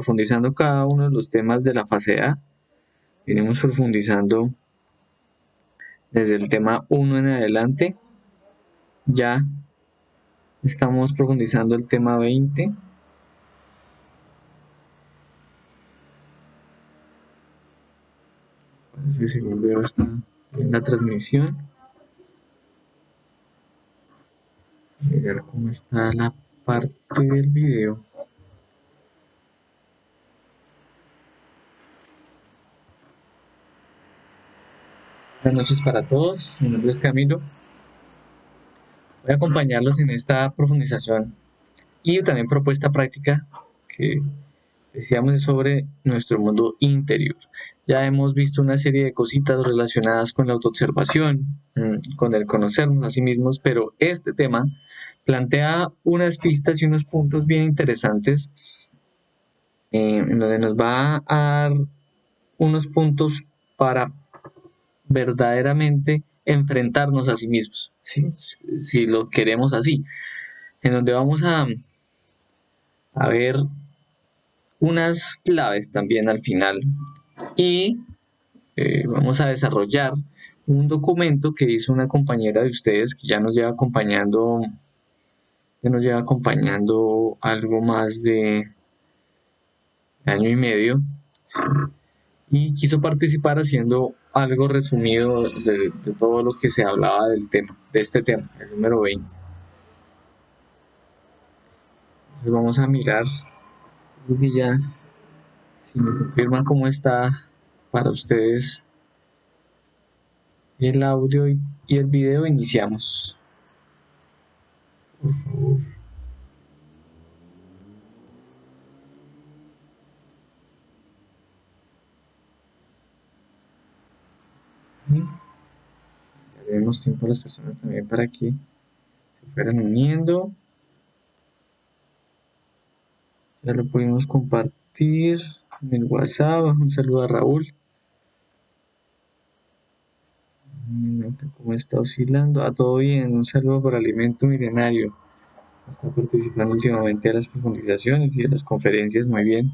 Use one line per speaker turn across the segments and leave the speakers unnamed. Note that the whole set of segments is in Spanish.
profundizando cada uno de los temas de la fase A. Venimos profundizando desde el tema 1 en adelante. Ya estamos profundizando el tema 20. Parece que el video está en la transmisión. Mirar cómo está la parte del video. Buenas noches para todos, mi nombre es Camilo. Voy a acompañarlos en esta profundización y también propuesta práctica que decíamos sobre nuestro mundo interior. Ya hemos visto una serie de cositas relacionadas con la autoobservación, con el conocernos a sí mismos, pero este tema plantea unas pistas y unos puntos bien interesantes en donde nos va a dar unos puntos para verdaderamente enfrentarnos a sí mismos, ¿sí? Si lo queremos así, en donde vamos a ver unas claves también al final y vamos a desarrollar un documento que hizo una compañera de ustedes que ya nos lleva acompañando algo más de año y medio, ¿sí? Y quiso participar haciendo algo resumido de todo lo que se hablaba del tema, de este tema, el número 20. Entonces vamos a mirar, creo que ya, si me confirman cómo está para ustedes el audio y el video, iniciamos. Por favor. Daremos tiempo a las personas también para que se fueran uniendo. Ya lo pudimos compartir en el WhatsApp. Un saludo a Raúl. ¿Cómo está oscilando? Todo bien. Un saludo para Alimento Milenario. Está participando últimamente de las profundizaciones y de las conferencias. Muy bien.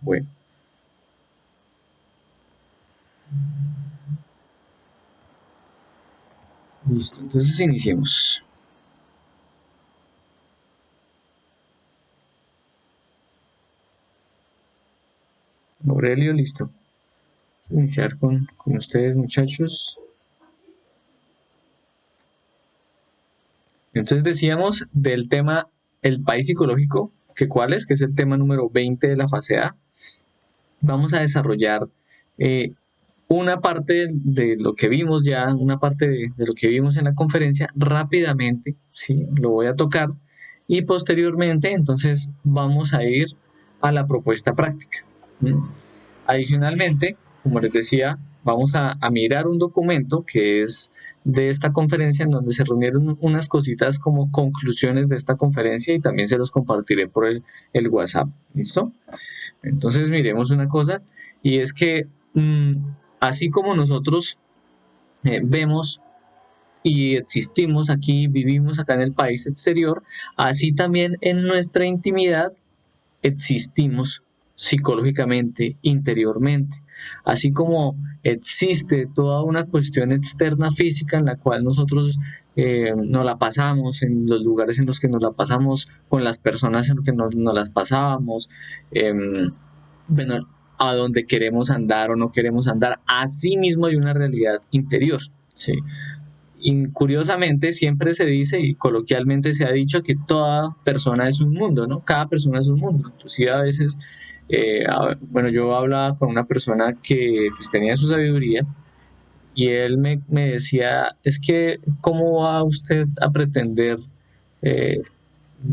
Bueno. Listo. Entonces iniciemos. Aurelio, listo. Vamos a iniciar con ustedes, muchachos. Entonces decíamos del tema el país psicológico, ¿cuál es? Que es el tema número 20 de la fase A. Vamos a desarrollar una parte de lo que vimos ya, una parte de lo que vimos en la conferencia rápidamente, ¿sí? Lo voy a tocar y posteriormente entonces vamos a ir a la propuesta práctica. Adicionalmente, como les decía, vamos a mirar un documento que es de esta conferencia en donde se reunieron unas cositas como conclusiones de esta conferencia y también se los compartiré por el WhatsApp. ¿Listo? Entonces miremos una cosa y es que así como nosotros vemos y existimos aquí, vivimos acá en el país exterior, así también en nuestra intimidad existimos psicológicamente, interiormente. Así como existe toda una cuestión externa física en la cual nosotros nos la pasamos, en los lugares en los que nos la pasamos, con las personas en los que nos las pasábamos, bueno, a donde queremos andar o no queremos andar, así mismo hay una realidad interior, ¿sí? Y curiosamente siempre se dice y coloquialmente se ha dicho que toda persona es un mundo, ¿no? Cada persona es un mundo. Inclusive a veces, bueno, yo hablaba con una persona que pues, tenía su sabiduría y él me decía, es que ¿cómo va usted a pretender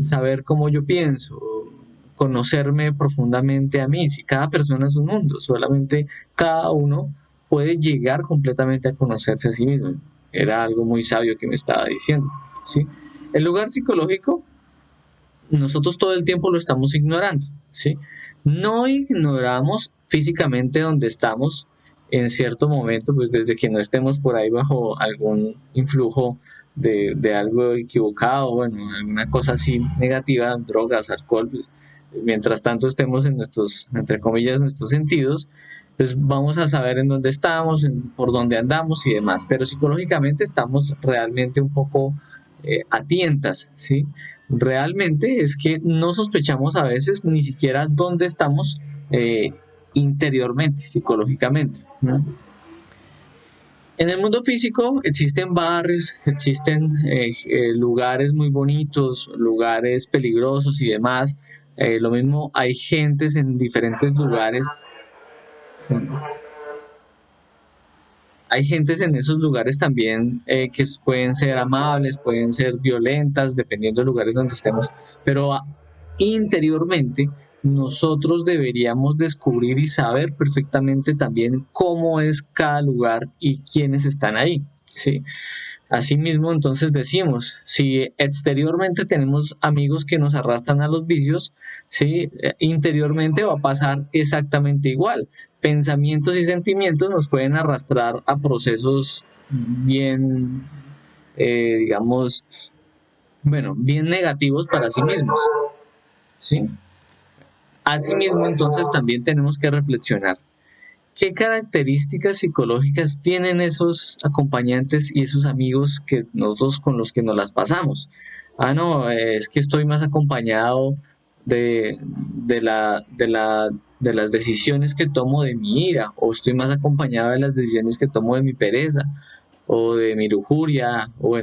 saber cómo yo pienso? Conocerme profundamente a mí, si cada persona es un mundo, solamente cada uno puede llegar completamente a conocerse a sí mismo. Era algo muy sabio que me estaba diciendo, ¿sí? El lugar psicológico, nosotros todo el tiempo lo estamos ignorando, ¿sí? No ignoramos físicamente donde estamos en cierto momento, pues desde que no estemos por ahí bajo algún influjo de algo equivocado, bueno, alguna cosa así negativa, drogas, alcohol, pues mientras tanto estemos en nuestros, entre comillas, nuestros sentidos, pues vamos a saber en dónde estamos, por dónde andamos y demás. Pero psicológicamente estamos realmente un poco a tientas, ¿sí? Realmente es que no sospechamos a veces ni siquiera dónde estamos interiormente, psicológicamente, ¿no? En el mundo físico existen barrios, existen lugares muy bonitos, lugares peligrosos y demás. Lo mismo hay gentes en diferentes lugares. Hay gentes en esos lugares también que pueden ser amables, pueden ser violentas, dependiendo de lugares donde estemos, pero interiormente nosotros deberíamos descubrir y saber perfectamente también cómo es cada lugar y quiénes están ahí, ¿sí? Asimismo, entonces decimos, si exteriormente tenemos amigos que nos arrastran a los vicios, ¿sí? Interiormente va a pasar exactamente igual. Pensamientos y sentimientos nos pueden arrastrar a procesos bien, digamos, bueno, bien negativos para sí mismos, ¿sí? Asimismo, entonces también tenemos que reflexionar. ¿Qué características psicológicas tienen esos acompañantes y esos amigos que nosotros con los que nos las pasamos? Ah, no, es que estoy más acompañado de las decisiones que tomo de mi ira, o estoy más acompañado de las decisiones que tomo de mi pereza, o de mi lujuria, o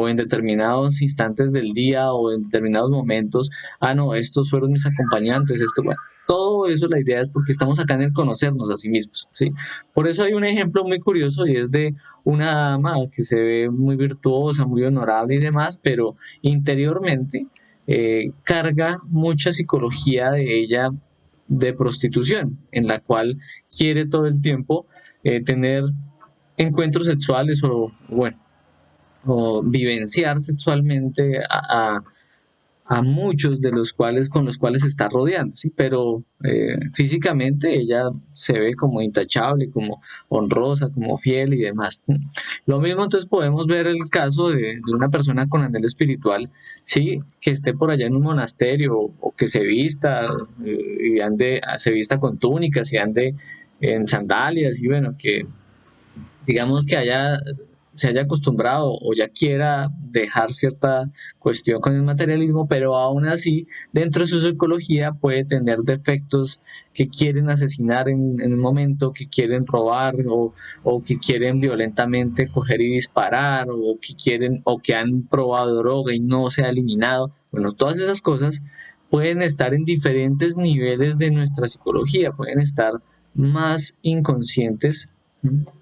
en determinados instantes del día o en determinados momentos. Ah, no, estos fueron mis acompañantes, esto, bueno, todo eso la idea es porque estamos acá en el conocernos a sí mismos, ¿sí? Por eso hay un ejemplo muy curioso y es de una dama que se ve muy virtuosa, muy honorable y demás, pero interiormente carga mucha psicología de ella de prostitución, en la cual quiere todo el tiempo tener encuentros sexuales bueno, o vivenciar sexualmente a muchos de los cuales con los cuales se está rodeando, ¿sí? Pero físicamente ella se ve como intachable, como honrosa, como fiel y demás. Lo mismo entonces podemos ver el caso de una persona con anhelo espiritual, ¿sí? Que esté por allá en un monasterio o que se vista y ande, se vista con túnicas y ande en sandalias y bueno, que digamos que se haya acostumbrado o ya quiera dejar cierta cuestión con el materialismo, pero aún así dentro de su psicología puede tener defectos que quieren asesinar en un momento, que quieren robar o que quieren violentamente coger y disparar o que quieren o que han probado droga y no se ha eliminado. Bueno, todas esas cosas pueden estar en diferentes niveles de nuestra psicología, pueden estar más inconscientes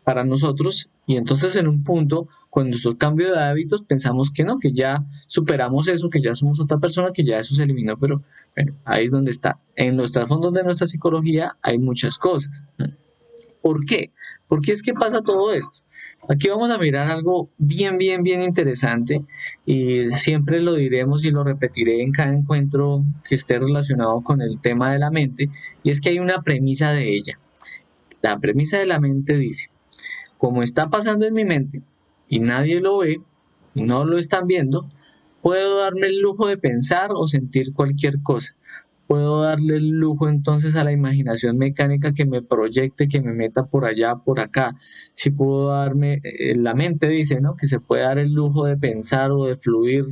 para nosotros y entonces en un punto con nuestro cambio de hábitos pensamos que no, que ya superamos eso, que ya somos otra persona, que ya eso se eliminó, pero bueno, ahí es donde está. En los trasfondos de nuestra psicología hay muchas cosas. ¿Por qué? ¿Por qué es que pasa todo esto? Aquí vamos a mirar algo bien interesante y siempre lo diremos y lo repetiré en cada encuentro que esté relacionado con el tema de la mente y es que hay una premisa de ella. La premisa de la mente dice, como está pasando en mi mente y nadie lo ve y no lo están viendo, puedo darme el lujo de pensar o sentir cualquier cosa. Puedo darle el lujo entonces a la imaginación mecánica que me proyecte, que me meta por allá, por acá. Si puedo darme, la mente dice, ¿no? Que se puede dar el lujo de pensar o de fluir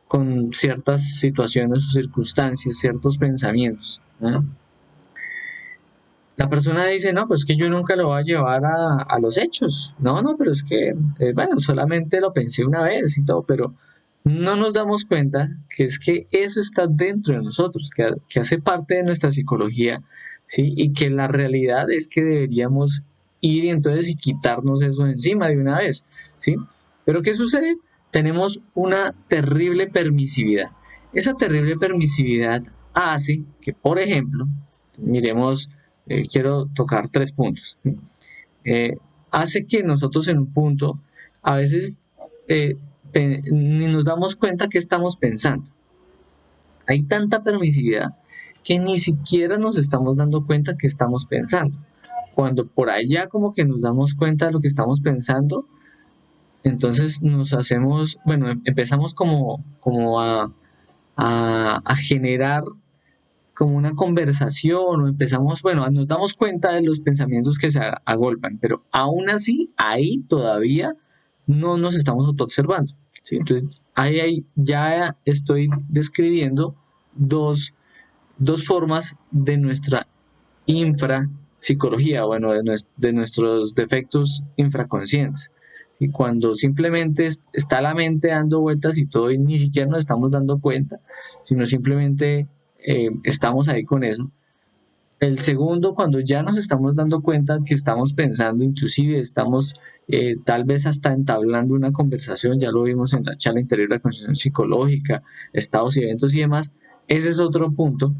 con ciertas situaciones o circunstancias, ciertos pensamientos, ¿no? La persona dice, no, pues que yo nunca lo voy a llevar a los hechos. No, no, pero es que, bueno, solamente lo pensé una vez y todo, pero no nos damos cuenta que es que eso está dentro de nosotros, que hace parte de nuestra psicología, ¿sí? Y que la realidad es que deberíamos ir y entonces y quitarnos eso de encima de una vez, ¿sí? Pero ¿qué sucede? Tenemos una terrible permisividad. Esa terrible permisividad hace que, por ejemplo, miremos quiero tocar tres puntos. Eh, Hace que nosotros en un punto a veces eh, ni nos damos cuenta que estamos pensando. Hay tanta permisividad que ni siquiera nos estamos dando cuenta que estamos pensando. Cuando por allá como que nos damos cuenta de lo que estamos pensando, entonces nos hacemos, bueno, empezamos como a generar como una conversación o empezamos, bueno, nos damos cuenta de los pensamientos que se agolpan, pero aún así ahí todavía no nos estamos autoobservando, ¿sí? Entonces ahí ya estoy describiendo dos formas de nuestra infrapsicología, bueno, de nuestros defectos infraconscientes. Y cuando simplemente está la mente dando vueltas y todo, y ni siquiera nos estamos dando cuenta, sino simplemente estamos ahí con eso. El segundo, cuando ya nos estamos dando cuenta que estamos pensando, inclusive estamos tal vez hasta entablando una conversación, ya lo vimos en la charla interior de la conciencia psicológica, estados y eventos y demás, ese es otro punto.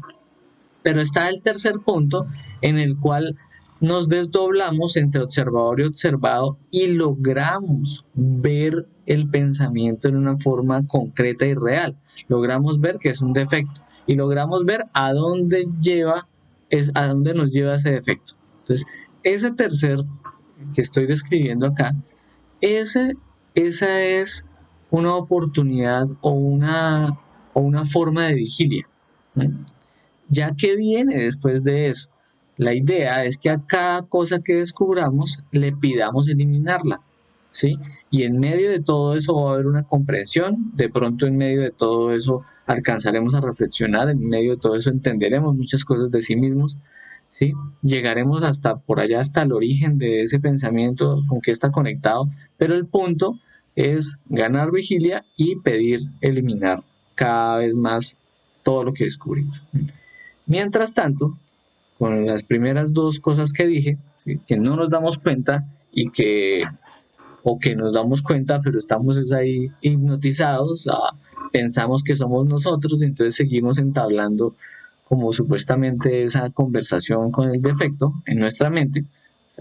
Pero está el tercer punto en el cual nos desdoblamos entre observador y observado y logramos ver el pensamiento en una forma concreta y real. Logramos ver que es un defecto y logramos ver a dónde nos lleva ese defecto. Entonces, ese tercer que estoy describiendo acá, esa es una oportunidad o una forma de vigilia, ¿no? Ya que viene después de eso, la idea es que a cada cosa que descubramos le pidamos eliminarla, ¿sí? Y en medio de todo eso va a haber una comprensión, de pronto en medio de todo eso alcanzaremos a reflexionar, en medio de todo eso entenderemos muchas cosas de sí mismos, ¿sí? Llegaremos hasta por allá, hasta el origen de ese pensamiento, con qué está conectado, pero el punto es ganar vigilia y pedir eliminar cada vez más todo lo que descubrimos. Mientras tanto, con las primeras dos cosas que dije, ¿sí? Que no nos damos cuenta o que nos damos cuenta, pero estamos ahí hipnotizados, pensamos que somos nosotros y entonces seguimos entablando como supuestamente esa conversación con el defecto en nuestra mente.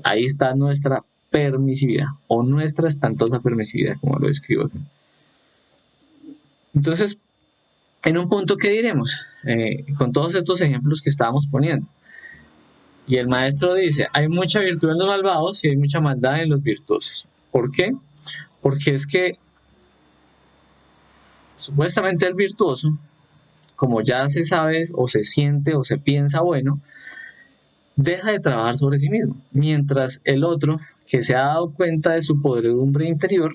Ahí está nuestra permisividad o nuestra espantosa permisividad, como lo escribo aquí. Entonces, en un punto, ¿qué diremos? Con todos estos ejemplos que estábamos poniendo. Y el maestro dice, hay mucha virtud en los malvados y hay mucha maldad en los virtuosos. ¿Por qué? Porque es que supuestamente el virtuoso, como ya se sabe o se siente o se piensa bueno, deja de trabajar sobre sí mismo, mientras el otro, que se ha dado cuenta de su podredumbre interior,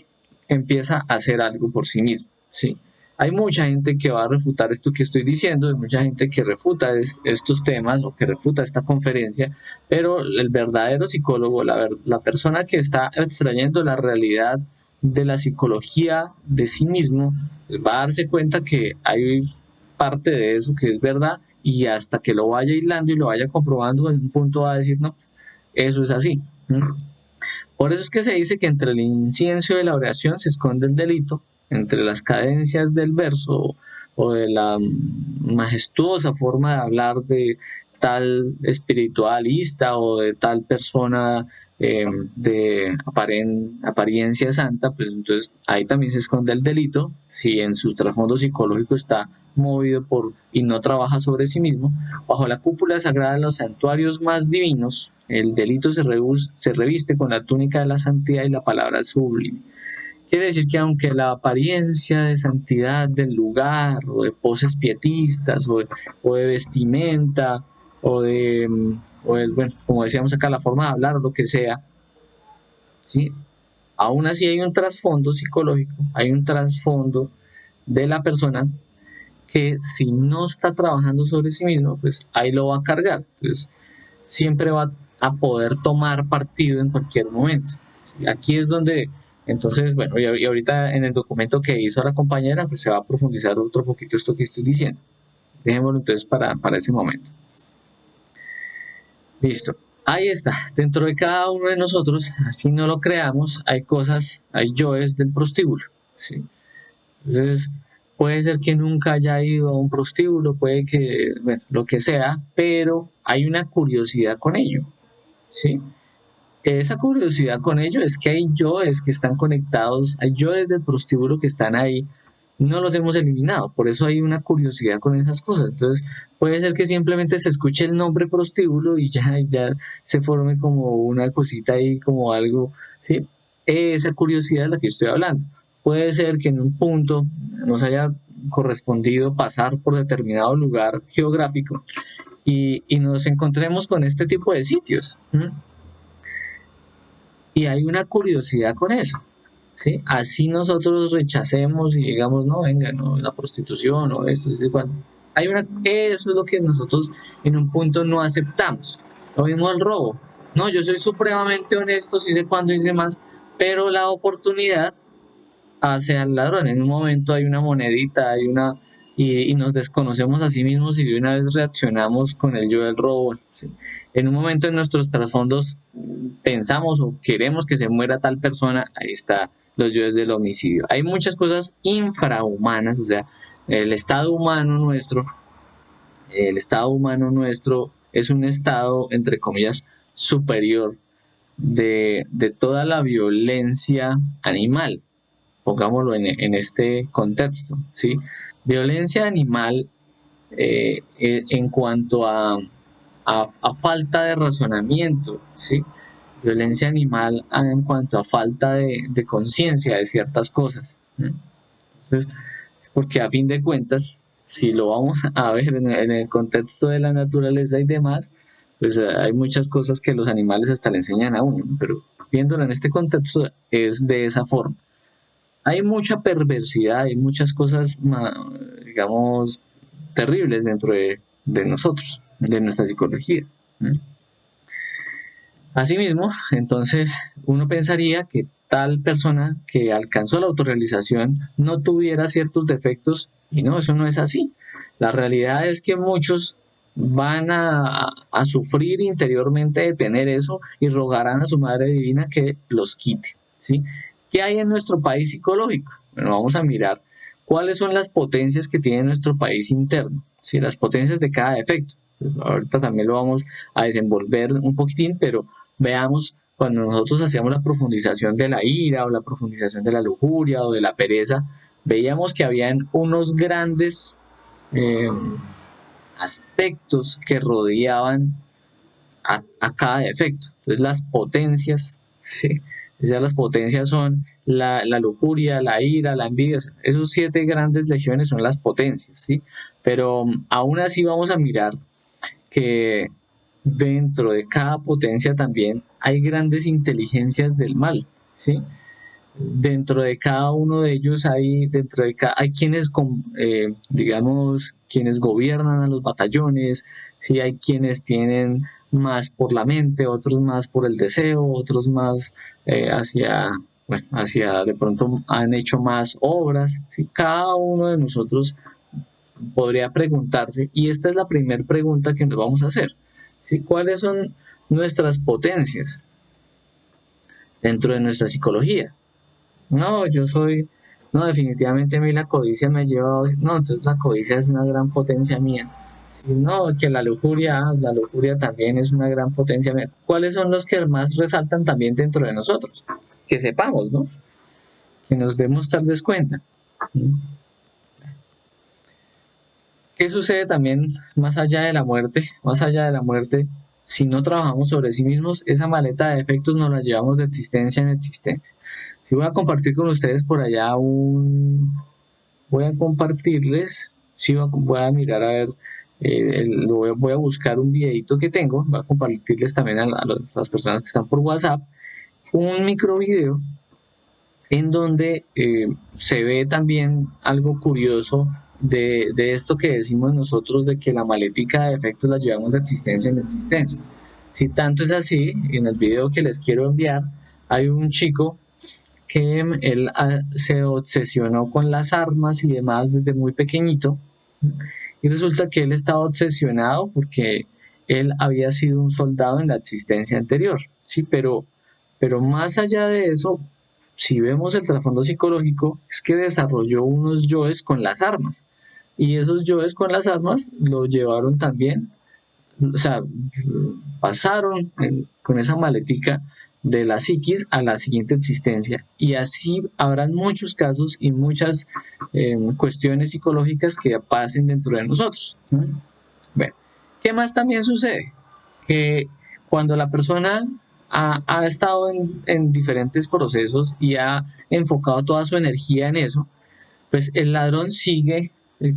empieza a hacer algo por sí mismo, ¿sí? Hay mucha gente que va a refutar esto que estoy diciendo, hay mucha gente que refuta estos temas o que refuta esta conferencia, pero el verdadero psicólogo, la persona que está extrayendo la realidad de la psicología de sí mismo, va a darse cuenta que hay parte de eso que es verdad y hasta que lo vaya aislando y lo vaya comprobando, en un punto va a decir, no, eso es así. Por eso es que se dice que entre el incienso de la oración se esconde el delito, entre las cadencias del verso o de la majestuosa forma de hablar de tal espiritualista o de tal persona de apariencia santa, pues entonces ahí también se esconde el delito, si en su trasfondo psicológico está movido y no trabaja sobre sí mismo. Bajo la cúpula sagrada de los santuarios más divinos, el delito se reviste con la túnica de la santidad y la palabra sublime. Quiere decir que aunque la apariencia de santidad del lugar, o de poses pietistas, o de vestimenta, bueno, como decíamos acá, la forma de hablar o lo que sea, ¿sí? Aún así hay un trasfondo psicológico, hay un trasfondo de la persona que si no está trabajando sobre sí mismo, pues ahí lo va a cargar. Entonces, siempre va a poder tomar partido en cualquier momento. Aquí es donde, entonces, bueno, y ahorita en el documento que hizo la compañera, pues se va a profundizar otro poquito esto que estoy diciendo. Dejémoslo entonces para ese momento. Listo. Ahí está. Dentro de cada uno de nosotros, así no lo creamos, hay cosas, hay yoes del prostíbulo, ¿sí? Entonces, puede ser que nunca haya ido a un prostíbulo, puede que, bueno, lo que sea, pero hay una curiosidad con ello, ¿sí? Esa curiosidad con ello es que hay yoes que están conectados, hay yoes del prostíbulo que están ahí, no los hemos eliminado, por eso hay una curiosidad con esas cosas. Entonces, puede ser que simplemente se escuche el nombre prostíbulo y ya se forme como una cosita ahí, como algo, ¿sí? Esa curiosidad es la que estoy hablando. Puede ser que en un punto nos haya correspondido pasar por determinado lugar geográfico y nos encontremos con este tipo de sitios. Y hay una curiosidad con eso. ¿Sí? Así nosotros rechacemos y digamos, no, venga, no, la prostitución o esto, eso es lo que nosotros en un punto no aceptamos. Lo mismo el robo. No, yo soy supremamente honesto, sí sé cuándo hice más, pero la oportunidad hace al ladrón. En un momento hay una monedita, y nos desconocemos a sí mismos y de una vez reaccionamos con el yo del robo. ¿Sí? En un momento en nuestros trasfondos pensamos o queremos que se muera tal persona, ahí está los yoes del homicidio. Hay muchas cosas infrahumanas, o sea, el estado humano nuestro, es un estado, entre comillas, superior de toda la violencia animal, pongámoslo en este contexto, ¿sí? Violencia animal en cuanto a falta de razonamiento, ¿sí? Violencia animal en cuanto a falta de conciencia de ciertas cosas. Entonces, porque a fin de cuentas, si lo vamos a ver en el contexto de la naturaleza y demás, pues hay muchas cosas que los animales hasta le enseñan a uno, pero viéndolo en este contexto es de esa forma. Hay mucha perversidad, hay muchas cosas, digamos, terribles dentro de nosotros, de nuestra psicología. Asimismo, entonces uno pensaría que tal persona que alcanzó la autorrealización no tuviera ciertos defectos y no, eso no es así. La realidad es que muchos van a sufrir interiormente de tener eso y rogarán a su Madre Divina que los quite, ¿sí? ¿Qué hay en nuestro país psicológico? Bueno, vamos a mirar cuáles son las potencias que tiene nuestro país interno, ¿sí? Las potencias de cada defecto. Pues ahorita también lo vamos a desenvolver un poquitín, pero veamos cuando nosotros hacíamos la profundización de la ira o la profundización de la lujuria o de la pereza, veíamos que habían unos grandes aspectos que rodeaban a cada defecto. Entonces las potencias, ¿sí? Las potencias son la lujuria, la ira, la envidia. Esos 7 grandes legiones son las potencias, ¿sí? Pero aún así vamos a mirar que dentro de cada potencia también hay grandes inteligencias del mal, ¿sí? Dentro de cada uno de ellos hay quienes, digamos, quienes gobiernan a los batallones, ¿sí? Hay quienes tienen más por la mente, otros más por el deseo, otros más hacia de pronto han hecho más obras, ¿sí? Cada uno de nosotros podría preguntarse, y esta es la primera pregunta que nos vamos a hacer, ¿sí? ¿Cuáles son nuestras potencias dentro de nuestra psicología? No, no, definitivamente a mí la codicia me ha llevado, no, entonces la codicia es una gran potencia mía. Si no, que la lujuria también es una gran potencia mía. ¿Cuáles son los que más resaltan también dentro de nosotros? Que sepamos, ¿no? Que nos demos tal vez cuenta. ¿Qué sucede también más allá de la muerte? Más allá de la muerte, si no trabajamos sobre sí mismos, esa maleta de defectos nos la llevamos de existencia en existencia. Si voy a compartir con ustedes por allá voy a compartirles, si voy a mirar a ver, voy a buscar un videito que tengo, voy a compartirles también a las personas que están por WhatsApp, un micro video en donde se ve también algo curioso de esto que decimos nosotros de que la maletica de defectos la llevamos de existencia en existencia. Si tanto es así, en el video que les quiero enviar, hay un chico que él se obsesionó con las armas y demás desde muy pequeñito, y resulta que él estaba obsesionado porque él había sido un soldado en la existencia anterior, ¿sí? Pero más allá de eso, si vemos el trasfondo psicológico, es que desarrolló unos yoes con las armas. Y esos yoes con las armas lo llevaron también, o sea, pasaron con esa maletica de la psiquis a la siguiente existencia. Y así habrán muchos casos y muchas cuestiones psicológicas que pasen dentro de nosotros. Bueno, ¿qué más también sucede? Que cuando la persona ha estado en diferentes procesos y ha enfocado toda su energía en eso, pues el ladrón sigue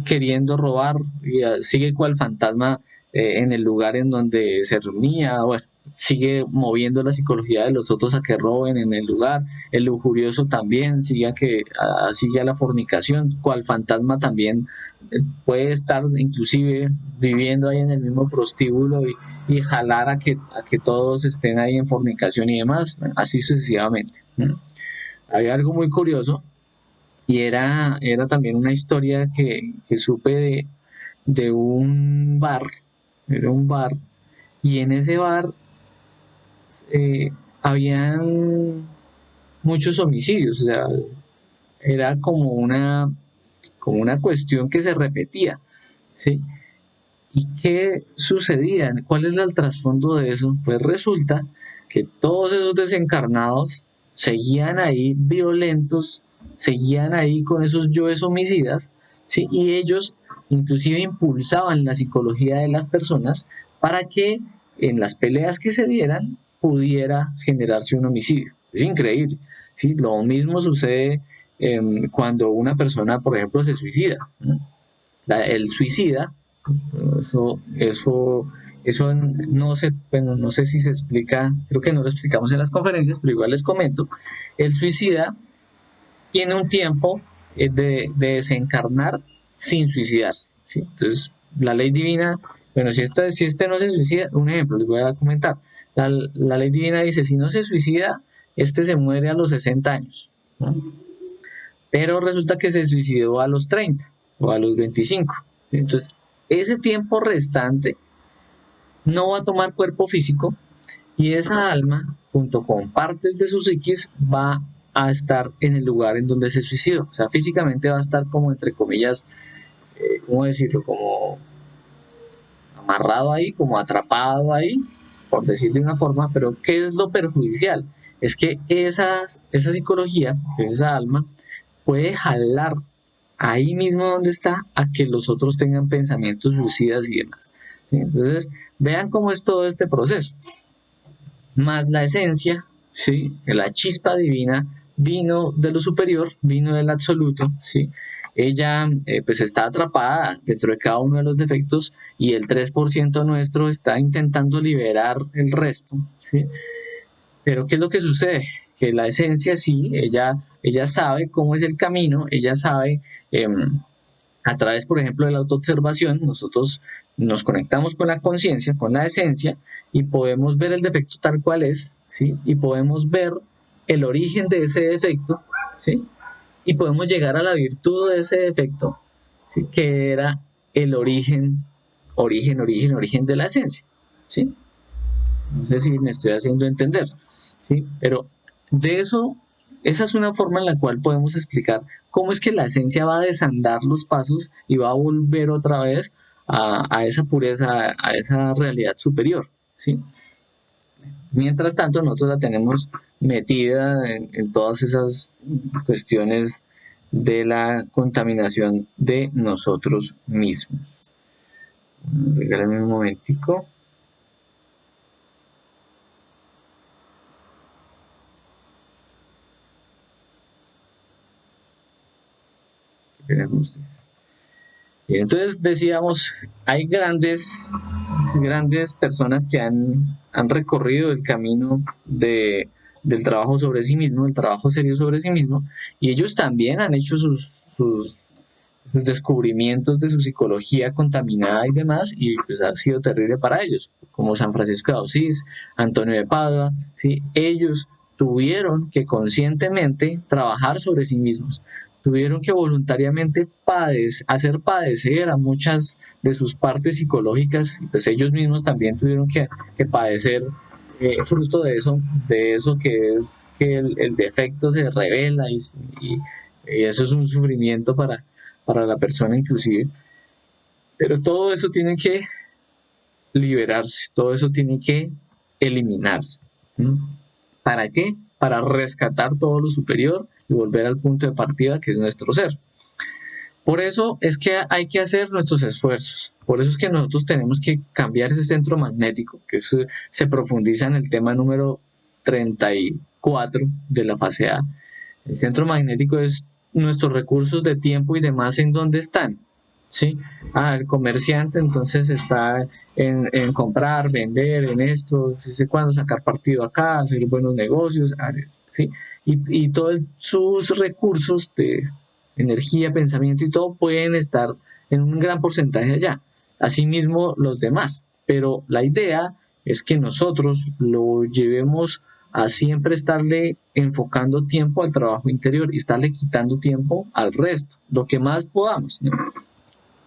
queriendo robar, y sigue cual fantasma en el lugar en donde se reunía, bueno, sigue moviendo la psicología de los otros a que roben en el lugar, el lujurioso también sigue a la fornicación, cual fantasma también puede estar inclusive viviendo ahí en el mismo prostíbulo y jalar a que todos estén ahí en fornicación y demás, así sucesivamente. Había algo muy curioso y era también una historia que supe de un bar, era un bar, y en ese bar habían muchos homicidios, o sea, era como una cuestión que se repetía, ¿sí? ¿Y qué sucedía? ¿Cuál es el trasfondo de eso? Pues resulta que todos esos desencarnados seguían ahí violentos, seguían ahí con esos yoes homicidas, ¿sí? Y ellos inclusive impulsaban la psicología de las personas para que en las peleas que se dieran pudiera generarse un homicidio. Es increíble, ¿sí? Lo mismo sucede cuando una persona, por ejemplo, se suicida, ¿no? El suicida, eso no sé, bueno, no sé si se explica, creo que no lo explicamos en las conferencias, pero igual les comento. El suicida tiene un tiempo de desencarnar sin suicidarse, ¿sí? Entonces, la ley divina, bueno, si este no se suicida, un ejemplo les voy a comentar. La ley divina dice, si no se suicida, este se muere a los 60 años, ¿no? Pero resulta que se suicidó a los 30 o a los 25. ¿Sí? Entonces, ese tiempo restante no va a tomar cuerpo físico y esa alma, junto con partes de su psiquis, va a estar en el lugar en donde se suicidó. O sea, físicamente va a estar como, entre comillas, ¿cómo decirlo? Como amarrado ahí, como atrapado ahí, por decirlo de una forma, pero ¿qué es lo perjudicial? Es que esa psicología, que es esa alma, puede jalar ahí mismo donde está a que los otros tengan pensamientos suicidas y demás. ¿Sí? Entonces, vean cómo es todo este proceso. Más la esencia, ¿sí? La chispa divina vino de lo superior, vino del absoluto, ¿sí? Ella pues está atrapada dentro de cada uno de los defectos y el 3% nuestro está intentando liberar el resto, ¿sí? Pero ¿qué es lo que sucede? Que la esencia sí, ella sabe cómo es el camino, ella sabe, a través, por ejemplo, de la autoobservación, nosotros nos conectamos con la conciencia, con la esencia, y podemos ver el defecto tal cual es, ¿sí? Y podemos ver el origen de ese defecto, ¿sí? Y podemos llegar a la virtud de ese defecto, ¿sí? Que era el origen de la esencia, ¿sí? No sé si me estoy haciendo entender, ¿sí? Pero de eso, esa es una forma en la cual podemos explicar cómo es que la esencia va a desandar los pasos y va a volver otra vez a esa pureza, a esa realidad superior, ¿sí? Mientras tanto, nosotros la tenemos metida en todas esas cuestiones de la contaminación de nosotros mismos. Regálame un momentico. Y entonces decíamos, hay grandes personas que han recorrido el camino del trabajo sobre sí mismo, el trabajo serio sobre sí mismo, y ellos también han hecho sus descubrimientos de su psicología contaminada y demás, y pues ha sido terrible para ellos, como San Francisco de Asís, Antonio de Padua, ¿sí? Ellos tuvieron que conscientemente trabajar sobre sí mismos, tuvieron que voluntariamente hacer padecer a muchas de sus partes psicológicas, y pues ellos mismos también tuvieron que padecer fruto de eso que es que el defecto se revela y eso es un sufrimiento para la persona inclusive, pero todo eso tiene que liberarse, todo eso tiene que eliminarse. ¿Mm? ¿Para qué? Para rescatar todo lo superior y volver al punto de partida que es nuestro ser. Por eso es que hay que hacer nuestros esfuerzos. Por eso es que nosotros tenemos que cambiar ese centro magnético, que se profundiza en el tema número 34 de la fase A. El centro magnético es nuestros recursos de tiempo y demás en dónde están. ¿Sí? El comerciante entonces está en comprar, vender, en esto, no sé cuándo, sacar partido acá, hacer buenos negocios, ¿sí? Y todos sus recursos de energía, pensamiento y todo pueden estar en un gran porcentaje allá. Asimismo los demás. Pero la idea es que nosotros lo llevemos a siempre estarle enfocando tiempo al trabajo interior y estarle quitando tiempo al resto, lo que más podamos, ¿no?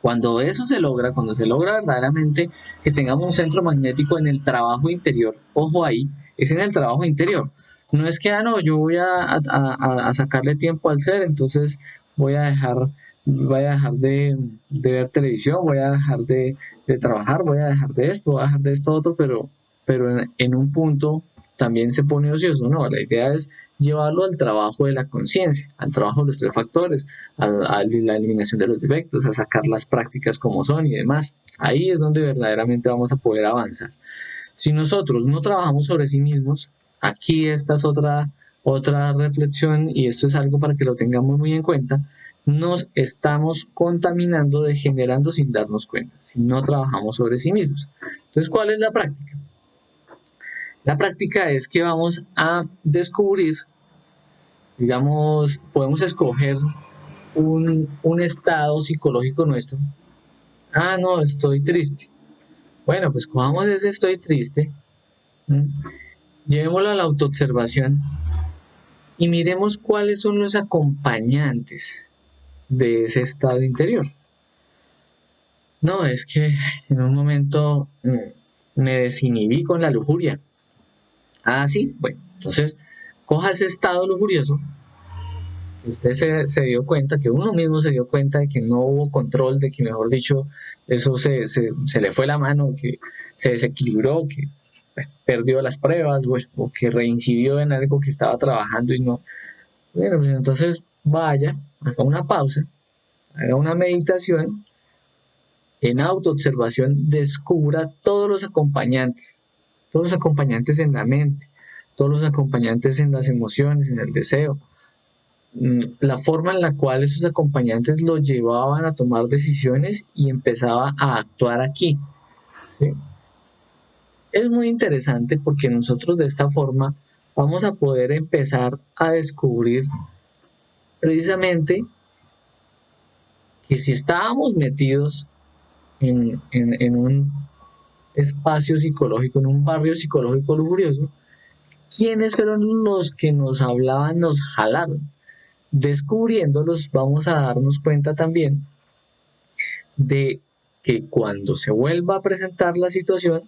Cuando eso se logra, cuando se logra verdaderamente que tengamos un centro magnético en el trabajo interior, ojo ahí, es en el trabajo interior. No es que, no, yo voy a sacarle tiempo al ser, entonces voy a dejar de ver televisión, voy a dejar de trabajar, voy a dejar de esto, voy a dejar de esto otro, pero en un punto también se pone ocioso, ¿no? La idea es llevarlo al trabajo de la conciencia, al trabajo de los tres factores, a la eliminación de los defectos, a sacar las prácticas como son y demás. Ahí es donde verdaderamente vamos a poder avanzar. Si nosotros no trabajamos sobre sí mismos, aquí esta es otra reflexión y esto es algo para que lo tengamos muy en cuenta, nos estamos contaminando, degenerando sin darnos cuenta, si no trabajamos sobre sí mismos. Entonces, ¿cuál es la práctica? La práctica es que vamos a descubrir, digamos, podemos escoger un estado psicológico nuestro. No, estoy triste. Bueno, pues cojamos ese estoy triste, llevémoslo a la autoobservación y miremos cuáles son los acompañantes de ese estado interior. No, es que en un momento me desinhibí con la lujuria. Sí, bueno, entonces coja ese estado lujurioso. Usted se dio cuenta, que uno mismo se dio cuenta de que no hubo control, de que mejor dicho, eso se le fue la mano, que se desequilibró, que perdió las pruebas o que reincidió en algo que estaba trabajando y no. Bueno, pues entonces vaya, haga una pausa, haga una meditación, en autoobservación descubra todos los acompañantes en la mente, todos los acompañantes en las emociones, en el deseo, la forma en la cual esos acompañantes lo llevaban a tomar decisiones y empezaba a actuar aquí, ¿sí? Es muy interesante porque nosotros de esta forma vamos a poder empezar a descubrir precisamente que si estábamos metidos en un espacio psicológico, en un barrio psicológico lujurioso, ¿quiénes fueron los que nos hablaban, nos jalaron? Descubriéndolos, vamos a darnos cuenta también de que cuando se vuelva a presentar la situación,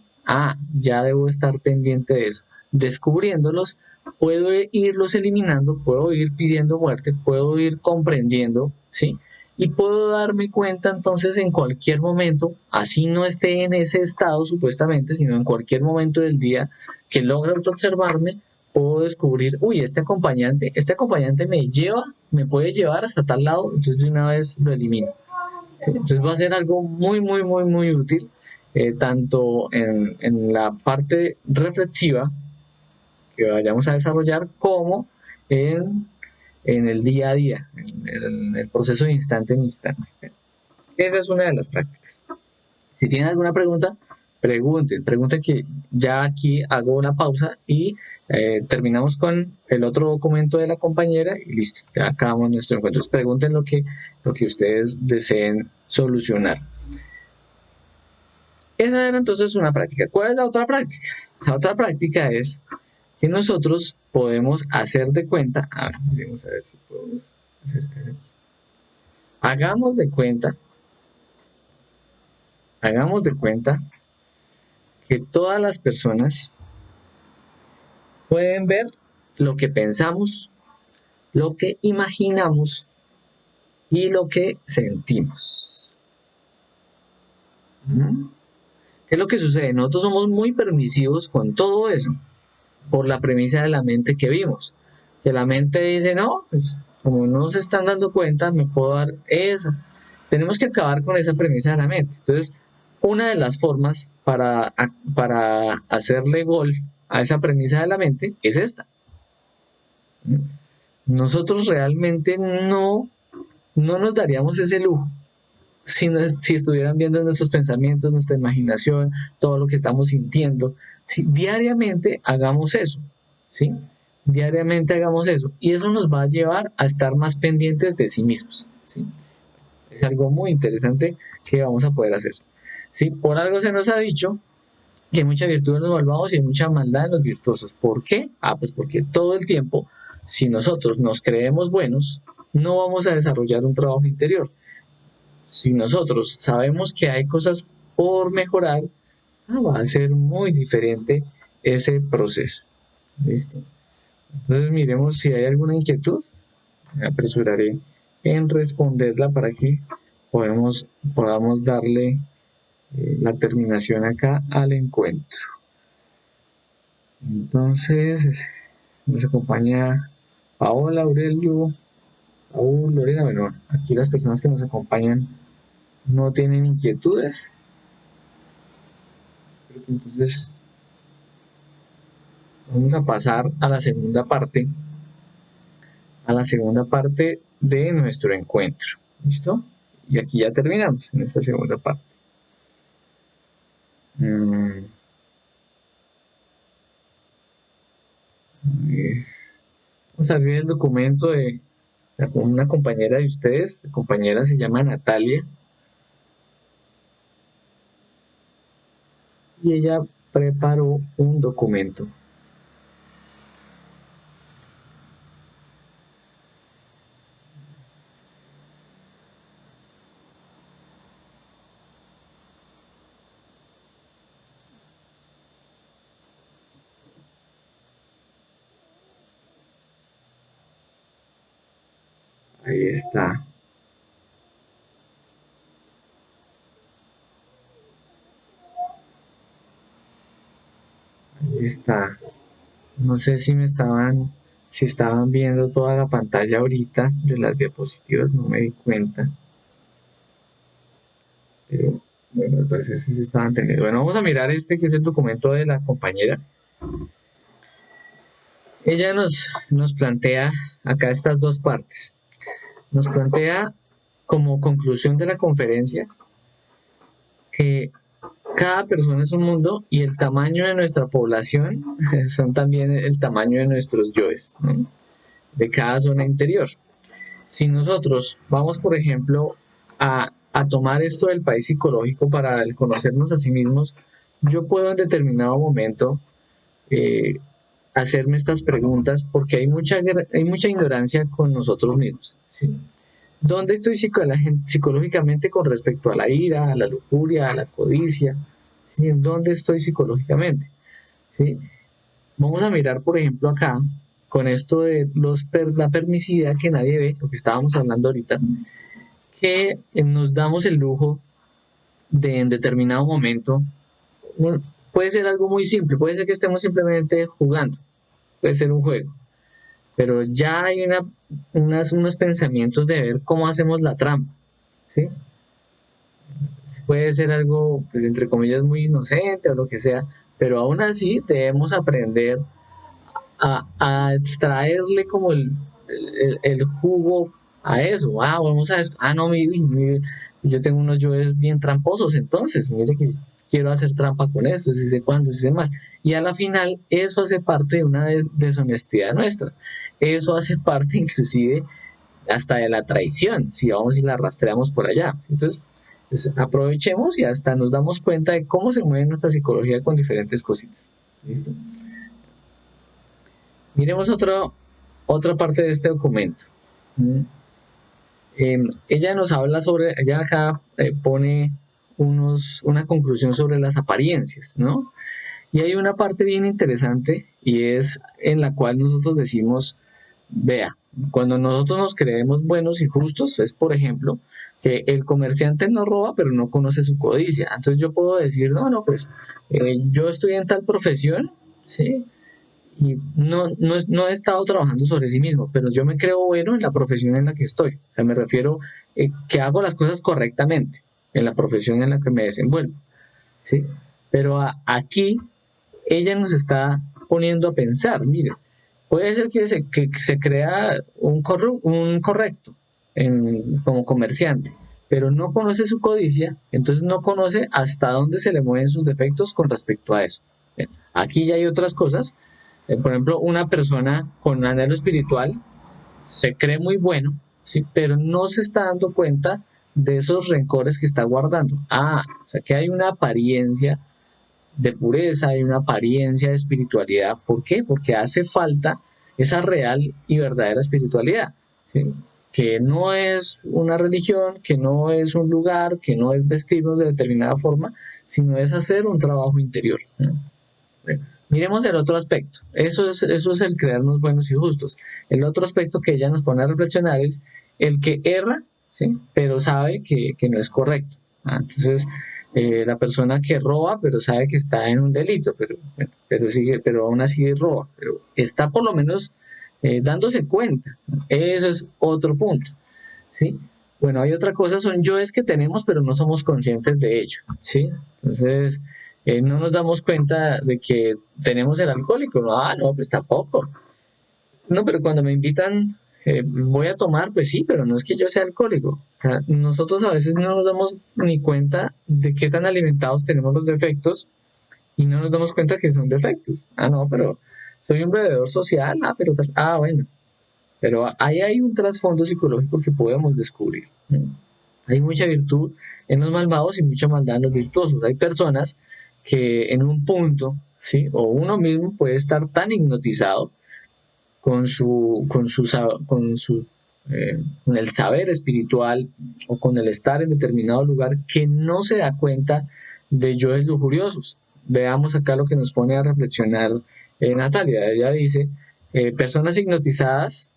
ya debo estar pendiente de eso. Descubriéndolos, puedo irlos eliminando, puedo ir pidiendo muerte, puedo ir comprendiendo, ¿sí? Y puedo darme cuenta entonces en cualquier momento, así no esté en ese estado supuestamente, sino en cualquier momento del día que logre autoobservarme, puedo descubrir, este acompañante me puede llevar hasta tal lado, entonces de una vez lo elimino. ¿Sí? Entonces va a ser algo muy, muy, muy, muy útil, tanto en la parte reflexiva que vayamos a desarrollar como en el día a día, en el proceso de instante en instante. Esa es una de las prácticas. Si tienen alguna pregunta, pregunten que ya aquí hago una pausa y terminamos con el otro documento de la compañera y listo, ya acabamos nuestro encuentro. Entonces pregunten lo que ustedes deseen solucionar. Esa era entonces una práctica. ¿Cuál es la otra práctica? La otra práctica es que nosotros podemos hacer de cuenta, vamos a ver si podemos acercar aquí. Hagamos de cuenta que todas las personas pueden ver lo que pensamos, lo que imaginamos y lo que sentimos. ¿Qué es lo que sucede? Nosotros somos muy permisivos con todo eso, por la premisa de la mente que vimos. Que la mente dice, no, pues como no se están dando cuenta, me puedo dar esa. Tenemos que acabar con esa premisa de la mente. Entonces, una de las formas para hacerle gol a esa premisa de la mente es esta. nosotros realmente no nos daríamos ese lujo si estuvieran viendo nuestros pensamientos, nuestra imaginación, todo lo que estamos sintiendo. Si diariamente hagamos eso, ¿sí? Diariamente hagamos eso. Y eso nos va a llevar a estar más pendientes de sí mismos, ¿sí? Es algo muy interesante que vamos a poder hacer. ¿Sí? Por algo se nos ha dicho que hay mucha virtud en los malvados y hay mucha maldad en los virtuosos. ¿Por qué? Pues porque todo el tiempo, si nosotros nos creemos buenos, no vamos a desarrollar un trabajo interior. Si nosotros sabemos que hay cosas por mejorar, va a ser muy diferente ese proceso. ¿Listo? Entonces miremos si hay alguna inquietud. Me apresuraré en responderla para que podamos darle la terminación acá al encuentro. Entonces, nos acompaña Paola, Aurelio, Paul, Lorena. Bueno, aquí las personas que nos acompañan no tienen inquietudes. Entonces, vamos a pasar a la segunda parte de nuestro encuentro. ¿Listo? Y aquí ya terminamos en esta segunda parte. Vamos a abrir el documento de una compañera de ustedes. La compañera se llama Natalia. Y ella preparó un documento. Ahí está. Ahí está. No sé si estaban viendo toda la pantalla ahorita de las diapositivas, no me di cuenta. Pero bueno, al parecer sí se estaban teniendo. Bueno, vamos a mirar este que es el documento de la compañera. Ella nos plantea acá estas dos partes. Nos plantea como conclusión de la conferencia que cada persona es un mundo y el tamaño de nuestra población son también el tamaño de nuestros yoes, ¿no? De cada zona interior. Si nosotros vamos, por ejemplo, a tomar esto del país psicológico para el conocernos a sí mismos, yo puedo en determinado momento hacerme estas preguntas porque hay mucha ignorancia con nosotros mismos, ¿sí? ¿Dónde estoy psicológicamente con respecto a la ira, a la lujuria, a la codicia? ¿Sí? ¿En dónde estoy psicológicamente? ¿Sí? Vamos a mirar, por ejemplo, acá, con esto de la permisividad que nadie ve, lo que estábamos hablando ahorita, que nos damos el lujo de en determinado momento, bueno, puede ser algo muy simple, puede ser que estemos simplemente jugando, puede ser un juego, pero ya hay unos pensamientos de ver cómo hacemos la trampa, ¿sí? Puede ser algo, pues entre comillas, muy inocente o lo que sea, pero aún así debemos aprender a extraerle como el jugo a eso. Vamos a no, yo tengo unos yoes bien tramposos, entonces, mire que quiero hacer trampa con esto, si sé cuándo, si sé más. Y a la final, eso hace parte de una deshonestidad nuestra. Eso hace parte inclusive hasta de la traición, si vamos y la rastreamos por allá. Entonces, pues, aprovechemos y hasta nos damos cuenta de cómo se mueve nuestra psicología con diferentes cositas. ¿Listo? Miremos otra parte de este documento. Ella nos habla ella acá pone una conclusión sobre las apariencias, ¿no? Y hay una parte bien interesante y es en la cual nosotros decimos, vea, cuando nosotros nos creemos buenos y justos, es por ejemplo que el comerciante no roba pero no conoce su codicia. Entonces yo puedo decir, no, pues yo estoy en tal profesión, ¿sí? Y no he estado trabajando sobre sí mismo, pero yo me creo bueno en la profesión en la que estoy. O sea, me refiero que hago las cosas correctamente en la profesión en la que me desenvuelvo, ¿sí? Pero aquí ella nos está poniendo a pensar, mire, Puede ser que se crea un correcto como comerciante, pero no conoce su codicia, entonces no conoce hasta dónde se le mueven sus defectos con respecto a eso. Bien, aquí ya hay otras cosas. Por ejemplo, una persona con un anhelo espiritual se cree muy bueno, ¿sí? Pero no se está dando cuenta de esos rencores que está guardando. O sea que hay una apariencia de pureza, hay una apariencia de espiritualidad. ¿Por qué? Porque hace falta esa real y verdadera espiritualidad, ¿sí? Que no es una religión, que no es un lugar, que no es vestirnos de determinada forma, sino es hacer un trabajo interior, ¿no? Bueno, miremos el otro aspecto. Eso es el creernos buenos y justos. El otro aspecto que ella nos pone a reflexionar es el que erra, ¿sí? Pero sabe que no es correcto. Entonces, la persona que roba, pero sabe que está en un delito, pero, bueno, pero aún así roba, pero está por lo menos dándose cuenta. Eso es otro punto, ¿sí? Bueno, hay otra cosa, son yoes que tenemos, pero no somos conscientes de ello, ¿sí? Entonces, no nos damos cuenta de que tenemos el alcohólico, no, no, pues tampoco. No, pero cuando me invitan, voy a tomar, pues sí, pero no es que yo sea alcohólico. O sea, nosotros a veces no nos damos ni cuenta de qué tan alimentados tenemos los defectos y no nos damos cuenta que son defectos. No, pero soy un bebedor social, bueno, pero ahí hay un trasfondo psicológico que podemos descubrir. Hay mucha virtud en los malvados y mucha maldad en los virtuosos. Hay personas que en un punto, ¿sí? O uno mismo puede estar tan hipnotizado con el saber espiritual o con el estar en determinado lugar que no se da cuenta de yoes lujuriosos. Veamos acá lo que nos pone a reflexionar Natalia. Ella dice, personas hipnotizadas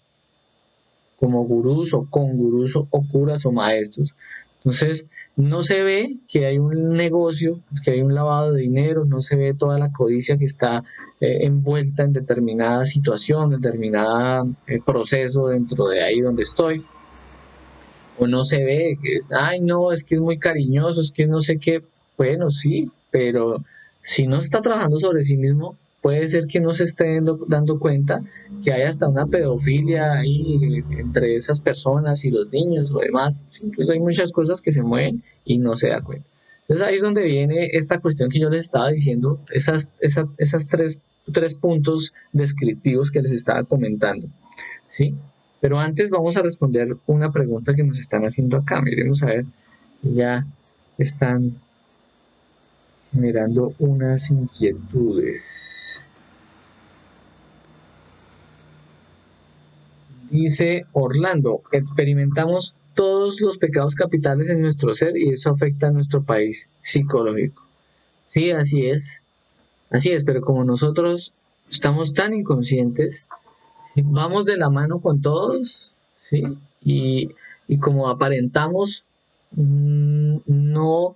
como gurús o con gurús o curas o maestros. Entonces, no se ve que hay un negocio, que hay un lavado de dinero, no se ve toda la codicia que está envuelta en determinada situación, determinada proceso dentro de ahí donde estoy. O no se ve que, ay, no, es que es muy cariñoso, es que no sé qué. Bueno, sí, pero si no está trabajando sobre sí mismo, puede ser que no se esté dando cuenta que hay hasta una pedofilia ahí entre esas personas y los niños o demás. Entonces hay muchas cosas que se mueven y no se da cuenta. Entonces ahí es donde viene esta cuestión que yo les estaba diciendo, esas tres puntos descriptivos que les estaba comentando, ¿sí? Pero antes vamos a responder una pregunta que nos están haciendo acá. Miremos a ver, ya están generando unas inquietudes. Dice Orlando, experimentamos todos los pecados capitales en nuestro ser y eso afecta a nuestro país psicológico. Sí, así es, pero como nosotros estamos tan inconscientes, vamos de la mano con todos, ¿sí? Y como aparentamos no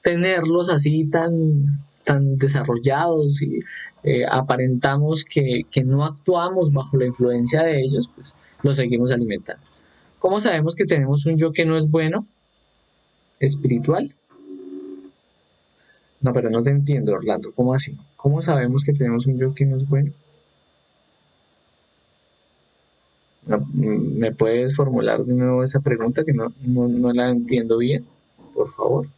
tenerlos así tan desarrollados y aparentamos que no actuamos bajo la influencia de ellos, pues los seguimos alimentando. ¿Cómo sabemos que tenemos un yo que no es bueno? ¿Espiritual? No, pero no te entiendo, Orlando. ¿Cómo así? ¿Cómo sabemos que tenemos un yo que no es bueno? No, ¿me puedes formular de nuevo esa pregunta que no la entiendo bien? Por favor.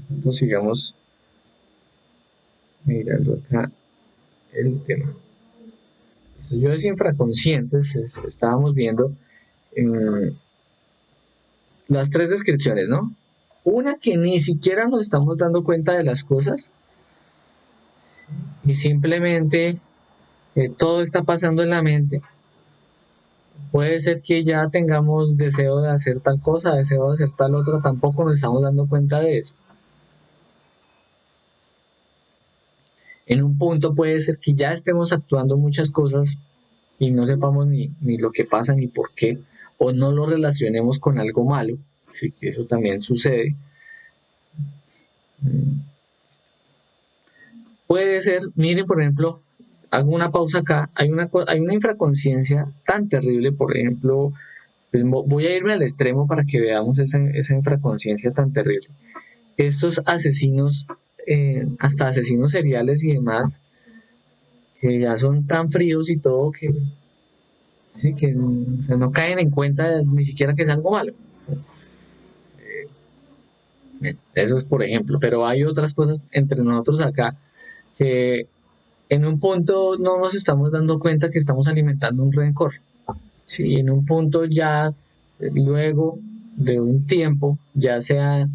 Entonces sigamos mirando acá el tema. Estos yoes infraconscientes, estábamos viendo las tres descripciones, ¿no? Una que ni siquiera nos estamos dando cuenta de las cosas y simplemente todo está pasando en la mente. Puede ser que ya tengamos deseo de hacer tal cosa, deseo de hacer tal otra, tampoco nos estamos dando cuenta de eso. En un punto puede ser que ya estemos actuando muchas cosas y no sepamos ni lo que pasa ni por qué, o no lo relacionemos con algo malo, sí que eso también sucede. Puede ser, miren por ejemplo, hago una pausa acá, hay una infraconsciencia tan terrible, por ejemplo, pues voy a irme al extremo para que veamos esa infraconsciencia tan terrible. Estos asesinos hasta asesinos seriales y demás, que ya son tan fríos y todo que, sí, que o sea, no caen en cuenta ni siquiera que es algo malo. Eso es por ejemplo, pero hay otras cosas entre nosotros acá que en un punto no nos estamos dando cuenta que estamos alimentando un rencor. Sí, en un punto ya, luego de un tiempo, ya sea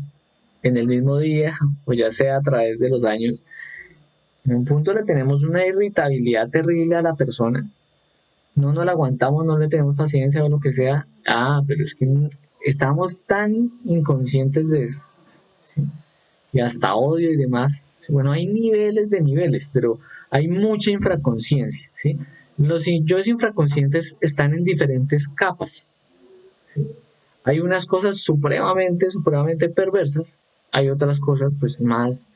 en el mismo día o ya sea a través de los años, en un punto le tenemos una irritabilidad terrible a la persona, no nos la aguantamos, no le tenemos paciencia o lo que sea. Ah, pero es que estamos tan inconscientes de eso, ¿sí? Y hasta odio y demás. Bueno, hay niveles de niveles, pero hay mucha infraconsciencia, ¿sí? Los yoes infraconscientes están en diferentes capas, ¿sí? Hay unas cosas supremamente perversas, hay otras cosas pues más,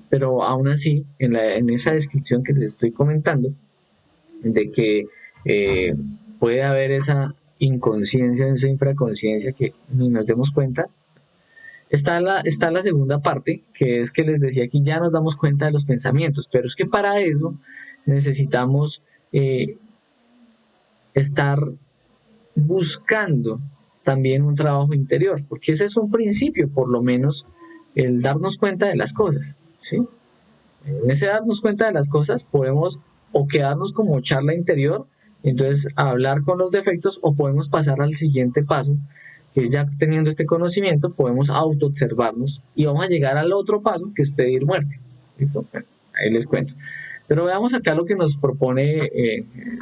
pero aún así, en esa descripción que les estoy comentando, de que eh, puede haber esa inconsciencia, esa infraconsciencia que ni nos demos cuenta. Está la segunda parte, que es que les decía que ya nos damos cuenta de los pensamientos, pero es que para eso necesitamos eh, estar buscando también un trabajo interior, porque ese es un principio, por lo menos, el darnos cuenta de las cosas, ¿sí? En ese darnos cuenta de las cosas podemos o quedarnos como charla interior, entonces hablar con los defectos, o podemos pasar al siguiente paso, que es ya teniendo este conocimiento, podemos autoobservarnos y vamos a llegar al otro paso, que es pedir muerte. ¿Listo? Bueno, ahí les cuento. Pero veamos acá lo que nos propone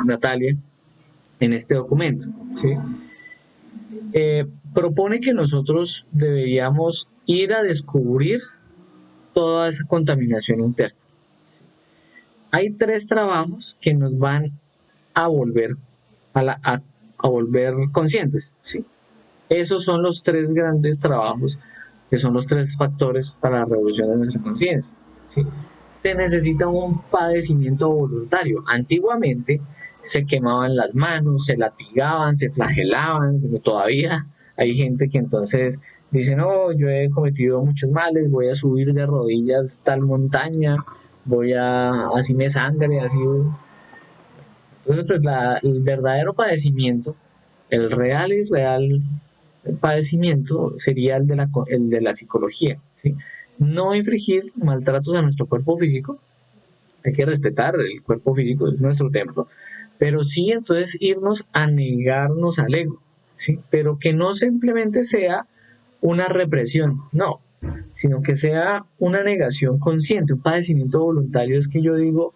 Natalia en este documento, ¿sí? Propone que nosotros deberíamos ir a descubrir toda esa contaminación interna. Hay tres trabajos que nos van a volver a volver conscientes, ¿sí? Esos son los tres grandes trabajos, que son los tres factores para la revolución de nuestra conciencia, ¿sí? Se necesita un padecimiento voluntario. Antiguamente se quemaban las manos, se latigaban, se flagelaban, pero todavía hay gente que entonces dice, no, yo he cometido muchos males, voy a subir de rodillas tal montaña, así me sangre, así. Entonces, pues el verdadero padecimiento, el real y real padecimiento sería el de la psicología, ¿sí? No infligir maltratos a nuestro cuerpo físico, hay que respetar el cuerpo físico, es nuestro templo, pero sí entonces irnos a negarnos al ego, ¿sí? Pero que no simplemente sea una represión, no, sino que sea una negación consciente, un padecimiento voluntario. Es que yo digo,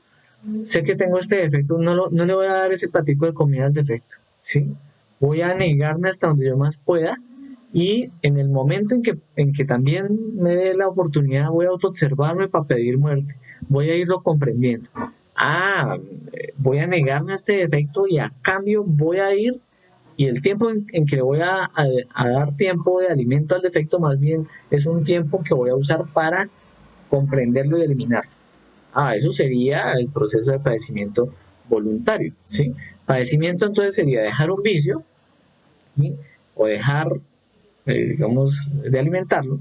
sé que tengo este defecto, no le voy a dar ese platico de comida al defecto, ¿sí? Voy a negarme hasta donde yo más pueda, y en el momento en que también me dé la oportunidad voy a autoobservarme para pedir muerte, voy a irlo comprendiendo. Ah, voy a negarme a este defecto y a cambio voy a ir, y el tiempo en que le voy a dar tiempo de alimento al defecto más bien es un tiempo que voy a usar para comprenderlo y eliminarlo. Ah, eso sería el proceso de padecimiento voluntario, ¿sí? Padecimiento entonces sería dejar un vicio, ¿sí? O dejar, digamos, de alimentarlo.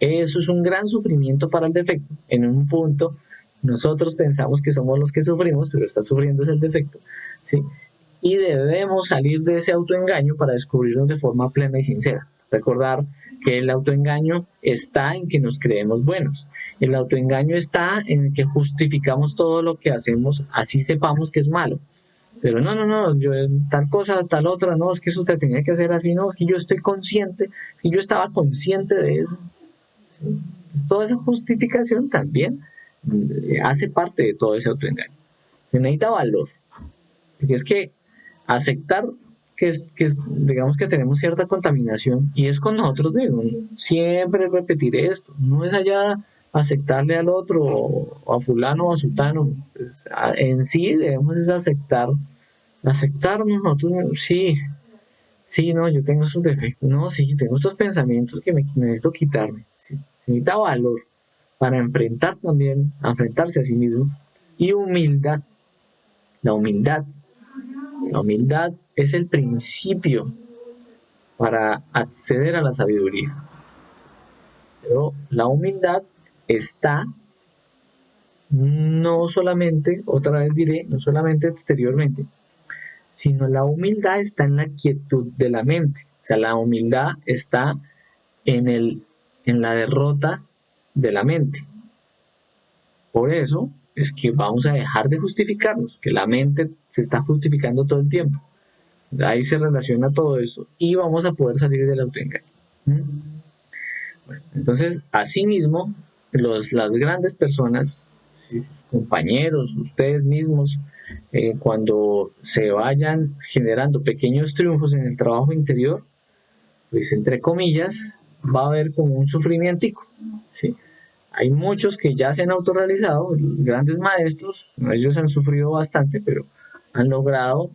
Eso es un gran sufrimiento para el defecto. En un punto, nosotros pensamos que somos los que sufrimos, pero está sufriendo es el defecto, ¿sí? Y debemos salir de ese autoengaño para descubrirnos de forma plena y sincera. Recordar que el autoengaño está en que nos creemos buenos. El autoengaño está en que justificamos todo lo que hacemos, así sepamos que es malo. Pero no, yo tal cosa, tal otra, no, es que eso te tenía que hacer así, no, es que yo estoy consciente, que yo estaba consciente de eso. ¿Sí? Entonces, toda esa justificación también hace parte de todo ese autoengaño. Se necesita valor, porque es que aceptar digamos que tenemos cierta contaminación y es con nosotros mismos. Siempre repetiré esto, no es allá aceptarle al otro o a fulano o a sultano, pues, en sí debemos es aceptarnos nosotros mismos. Sí, sí, no, yo tengo estos defectos, no, sí, tengo estos pensamientos que me necesito quitarme, sí. Se necesita valor para enfrentar también, a enfrentarse a sí mismo, y humildad. La humildad La humildad es el principio para acceder a la sabiduría. Pero la humildad está no solamente, otra vez diré, no solamente exteriormente, sino la humildad está en la quietud de la mente. O sea, la humildad está en la derrota de la mente. Por eso es que vamos a dejar de justificarnos, que la mente se está justificando todo el tiempo. Ahí se relaciona todo eso y vamos a poder salir del autoengaño. Bueno, entonces, asimismo, las grandes personas, ¿sí?, compañeros, ustedes mismos, cuando se vayan generando pequeños triunfos en el trabajo interior, pues entre comillas, va a haber como un sufrimientico, ¿sí? Hay muchos que ya se han autorrealizado, grandes maestros, ellos han sufrido bastante, pero han logrado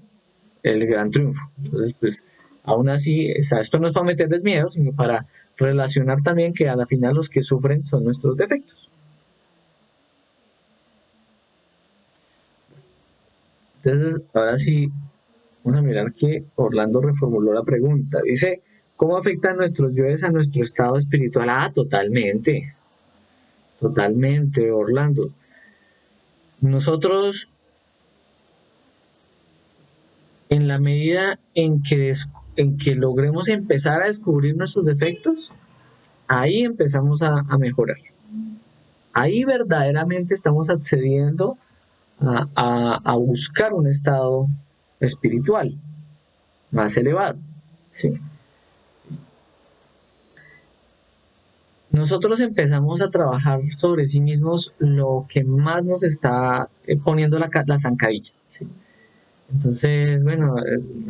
el gran triunfo. Entonces, pues, aún así, o sea, esto no es para meterles miedo, sino para relacionar también que a la final los que sufren son nuestros defectos. Entonces, ahora sí, vamos a mirar que Orlando reformuló la pregunta. Dice, ¿cómo afectan nuestros yoes a nuestro estado espiritual? Ah, totalmente, totalmente, Orlando. Nosotros, en la medida en que logremos empezar a descubrir nuestros defectos, ahí empezamos a mejorar. Ahí verdaderamente estamos accediendo a buscar un estado espiritual más elevado. ¿Sí? Nosotros empezamos a trabajar sobre sí mismos lo que más nos está poniendo la zancadilla. ¿Sí? Entonces, bueno,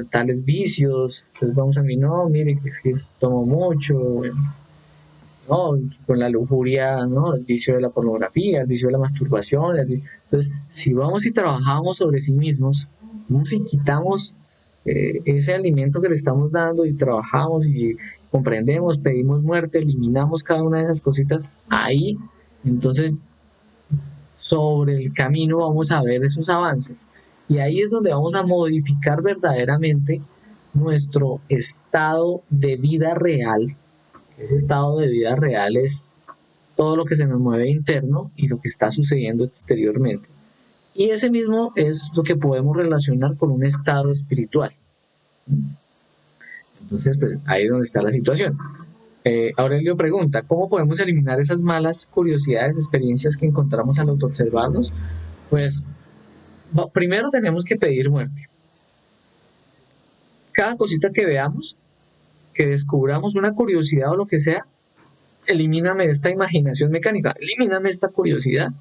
tales vicios, entonces vamos a mí, no, mire, que es que tomo mucho, no, con la lujuria, ¿no? El vicio de la pornografía, el vicio de la masturbación. Entonces, si vamos y trabajamos sobre sí mismos, vamos y quitamos ese alimento que le estamos dando y trabajamos y comprendemos, pedimos muerte, eliminamos cada una de esas cositas, ahí, entonces, sobre el camino vamos a ver esos avances. Y ahí es donde vamos a modificar verdaderamente nuestro estado de vida real. Ese estado de vida real es todo lo que se nos mueve interno y lo que está sucediendo exteriormente. Y ese mismo es lo que podemos relacionar con un estado espiritual. Entonces, pues ahí es donde está la situación. Aurelio pregunta, ¿cómo podemos eliminar esas malas curiosidades, experiencias que encontramos al autoobservarnos? Pues primero tenemos que pedir muerte. Cada cosita que veamos, que descubramos una curiosidad o lo que sea, elimíname esta imaginación mecánica, elimíname esta curiosidad,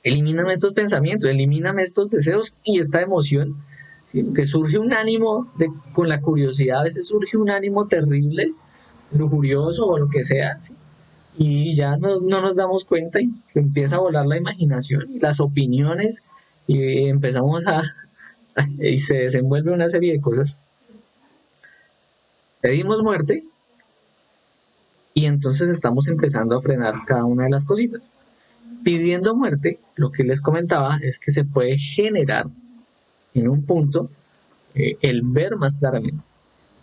elimíname estos pensamientos, elimíname estos deseos y esta emoción, ¿sí? Que surge un ánimo con la curiosidad, a veces surge un ánimo terrible, lujurioso o lo que sea, ¿sí? Y ya no nos damos cuenta y empieza a volar la imaginación y las opiniones y empezamos y se desenvuelve una serie de cosas. Pedimos muerte y entonces estamos empezando a frenar cada una de las cositas. Pidiendo muerte, lo que les comentaba es que se puede generar en un punto el ver más claramente.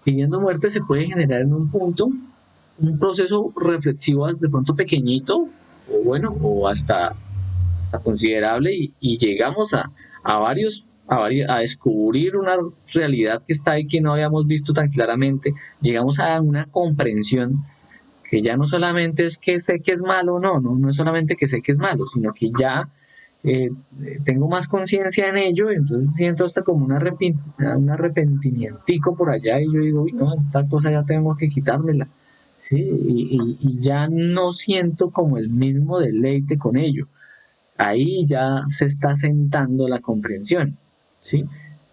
Pidiendo muerte se puede generar en un punto un proceso reflexivo de pronto pequeñito o bueno, o hasta considerable y llegamos a descubrir una realidad que está ahí que no habíamos visto tan claramente, llegamos a una comprensión que ya no solamente es que sé que es malo, no es solamente que sé que es malo, sino que ya tengo más conciencia en ello, y entonces siento hasta como un arrepentimiento por allá y yo digo, uy, no, esta cosa ya tengo que quitármela, ¿sí? Y ya no siento como el mismo deleite con ello. Ahí ya se está sentando la comprensión, ¿sí?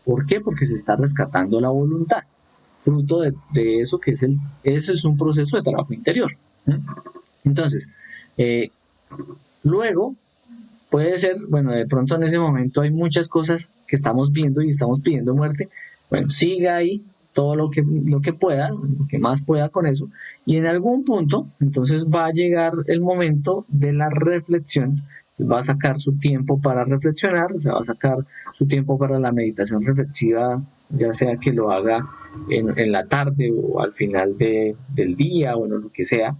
¿Por qué? Porque se está rescatando la voluntad, fruto de eso que eso es un proceso de trabajo interior. ¿Sí? Entonces, luego puede ser, bueno, de pronto en ese momento hay muchas cosas que estamos viendo y estamos pidiendo muerte. Bueno, siga ahí todo lo que pueda, lo que más pueda con eso, y en algún punto, entonces va a llegar el momento de la reflexión. Va a sacar su tiempo para reflexionar, o sea, va a sacar su tiempo para la meditación reflexiva, ya sea que lo haga en la tarde o al final del día, bueno, lo que sea.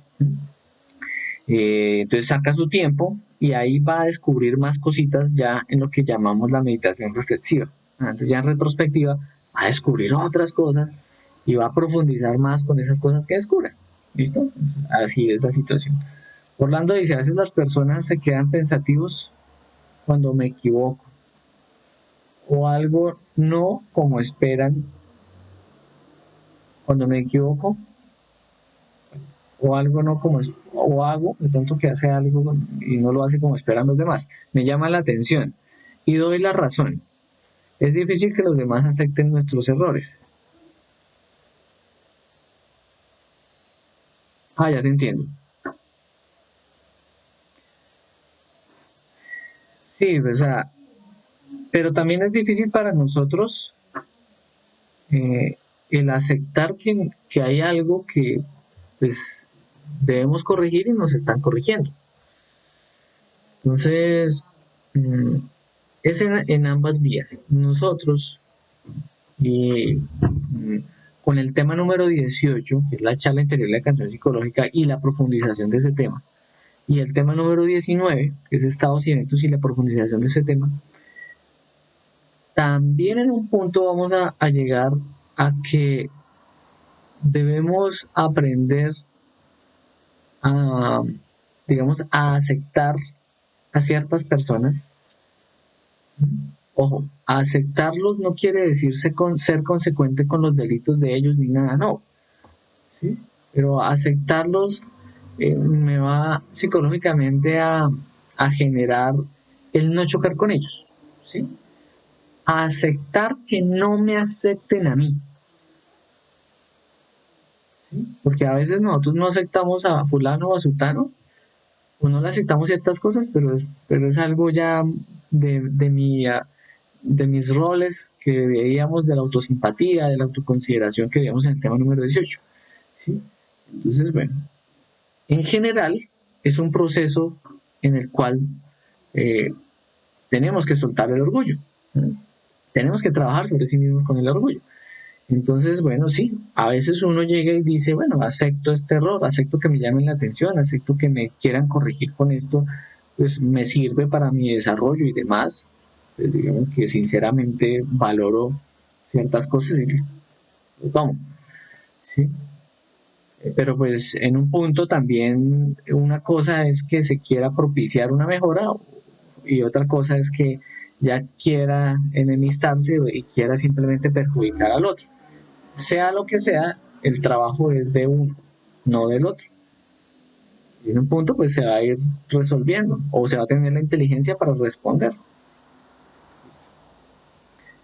Entonces saca su tiempo y ahí va a descubrir más cositas ya en lo que llamamos la meditación reflexiva. Entonces ya en retrospectiva va a descubrir otras cosas y va a profundizar más con esas cosas que descubre. ¿Listo? Entonces, así es la situación. Orlando dice, a veces las personas se quedan pensativos cuando me equivoco o algo no como esperan cuando me equivoco o algo no como es, o hago de pronto que hace algo y no lo hace como esperan los demás. Me llama la atención y doy la razón. Es difícil que los demás acepten nuestros errores. Ah, ya te entiendo. Sí, o sea, pero también es difícil para nosotros eh, el aceptar que hay algo que pues debemos corregir y nos están corrigiendo. Entonces, mm, es en ambas vías. Nosotros, y con el tema número 18, que es la charla interior de la canción psicológica y la profundización de ese tema, y el tema número 19, que es estados y eventos y la profundización de ese tema, también en un punto vamos a llegar a que debemos aprender a, digamos, a aceptar a ciertas personas. Ojo, aceptarlos no quiere decir ser consecuente con los delitos de ellos ni nada, no. ¿Sí? Pero aceptarlos me va psicológicamente a generar el no chocar con ellos. ¿Sí? A aceptar que no me acepten a mí. ¿Sí? Porque a veces nosotros no aceptamos a fulano o a sutano, o no le aceptamos ciertas cosas, pero es algo ya de mi... de mis roles que veíamos de la autosimpatía, de la autoconsideración que veíamos en el tema número 18. ¿Sí? Entonces, bueno, en general es un proceso en el cual eh, tenemos que soltar el orgullo. ¿Sí? Tenemos que trabajar sobre sí mismos con el orgullo. Entonces, bueno, sí, a veces uno llega y dice, bueno, acepto este error, acepto que me llamen la atención, acepto que me quieran corregir con esto, pues me sirve para mi desarrollo y demás. Pues digamos que sinceramente valoro ciertas cosas y listo, lo tomo, ¿sí? Pero pues en un punto también una cosa es que se quiera propiciar una mejora y otra cosa es que ya quiera enemistarse y quiera simplemente perjudicar al otro. Sea lo que sea, el trabajo es de uno, no del otro. Y en un punto pues se va a ir resolviendo o se va a tener la inteligencia para responder.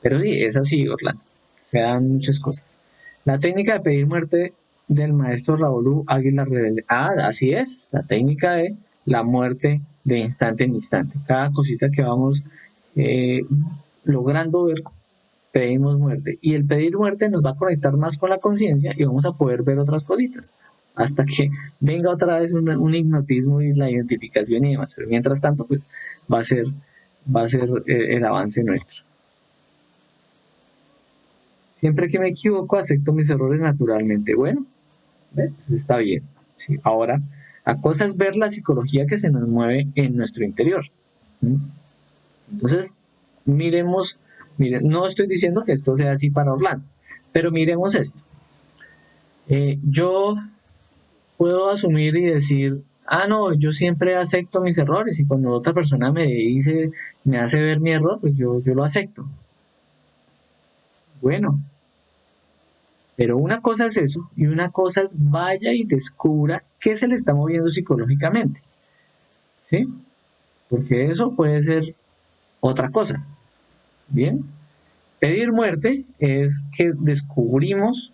Pero sí, es así, Orlando. Se dan muchas cosas. La técnica de pedir muerte del maestro Raúl Águila Rebelde. Ah, así es, la técnica de la muerte de instante en instante. Cada cosita que vamos eh, logrando ver, pedimos muerte. Y el pedir muerte nos va a conectar más con la conciencia y vamos a poder ver otras cositas. Hasta que venga otra vez un hipnotismo y la identificación y demás. Pero mientras tanto, pues va a ser, va a ser el avance nuestro. Siempre que me equivoco, acepto mis errores naturalmente. Bueno, pues está bien. Sí, ahora, la cosa es ver la psicología que se nos mueve en nuestro interior. ¿Mm? Entonces, miremos, miren, no estoy diciendo que esto sea así para Orlando, pero miremos esto. Yo puedo asumir y decir, ah, no, yo siempre acepto mis errores y cuando otra persona me dice, me hace ver mi error, pues yo lo acepto. Bueno, pero una cosa es eso y una cosa es vaya y descubra qué se le está moviendo psicológicamente, ¿sí? Porque eso puede ser otra cosa, ¿bien? Pedir muerte es que descubrimos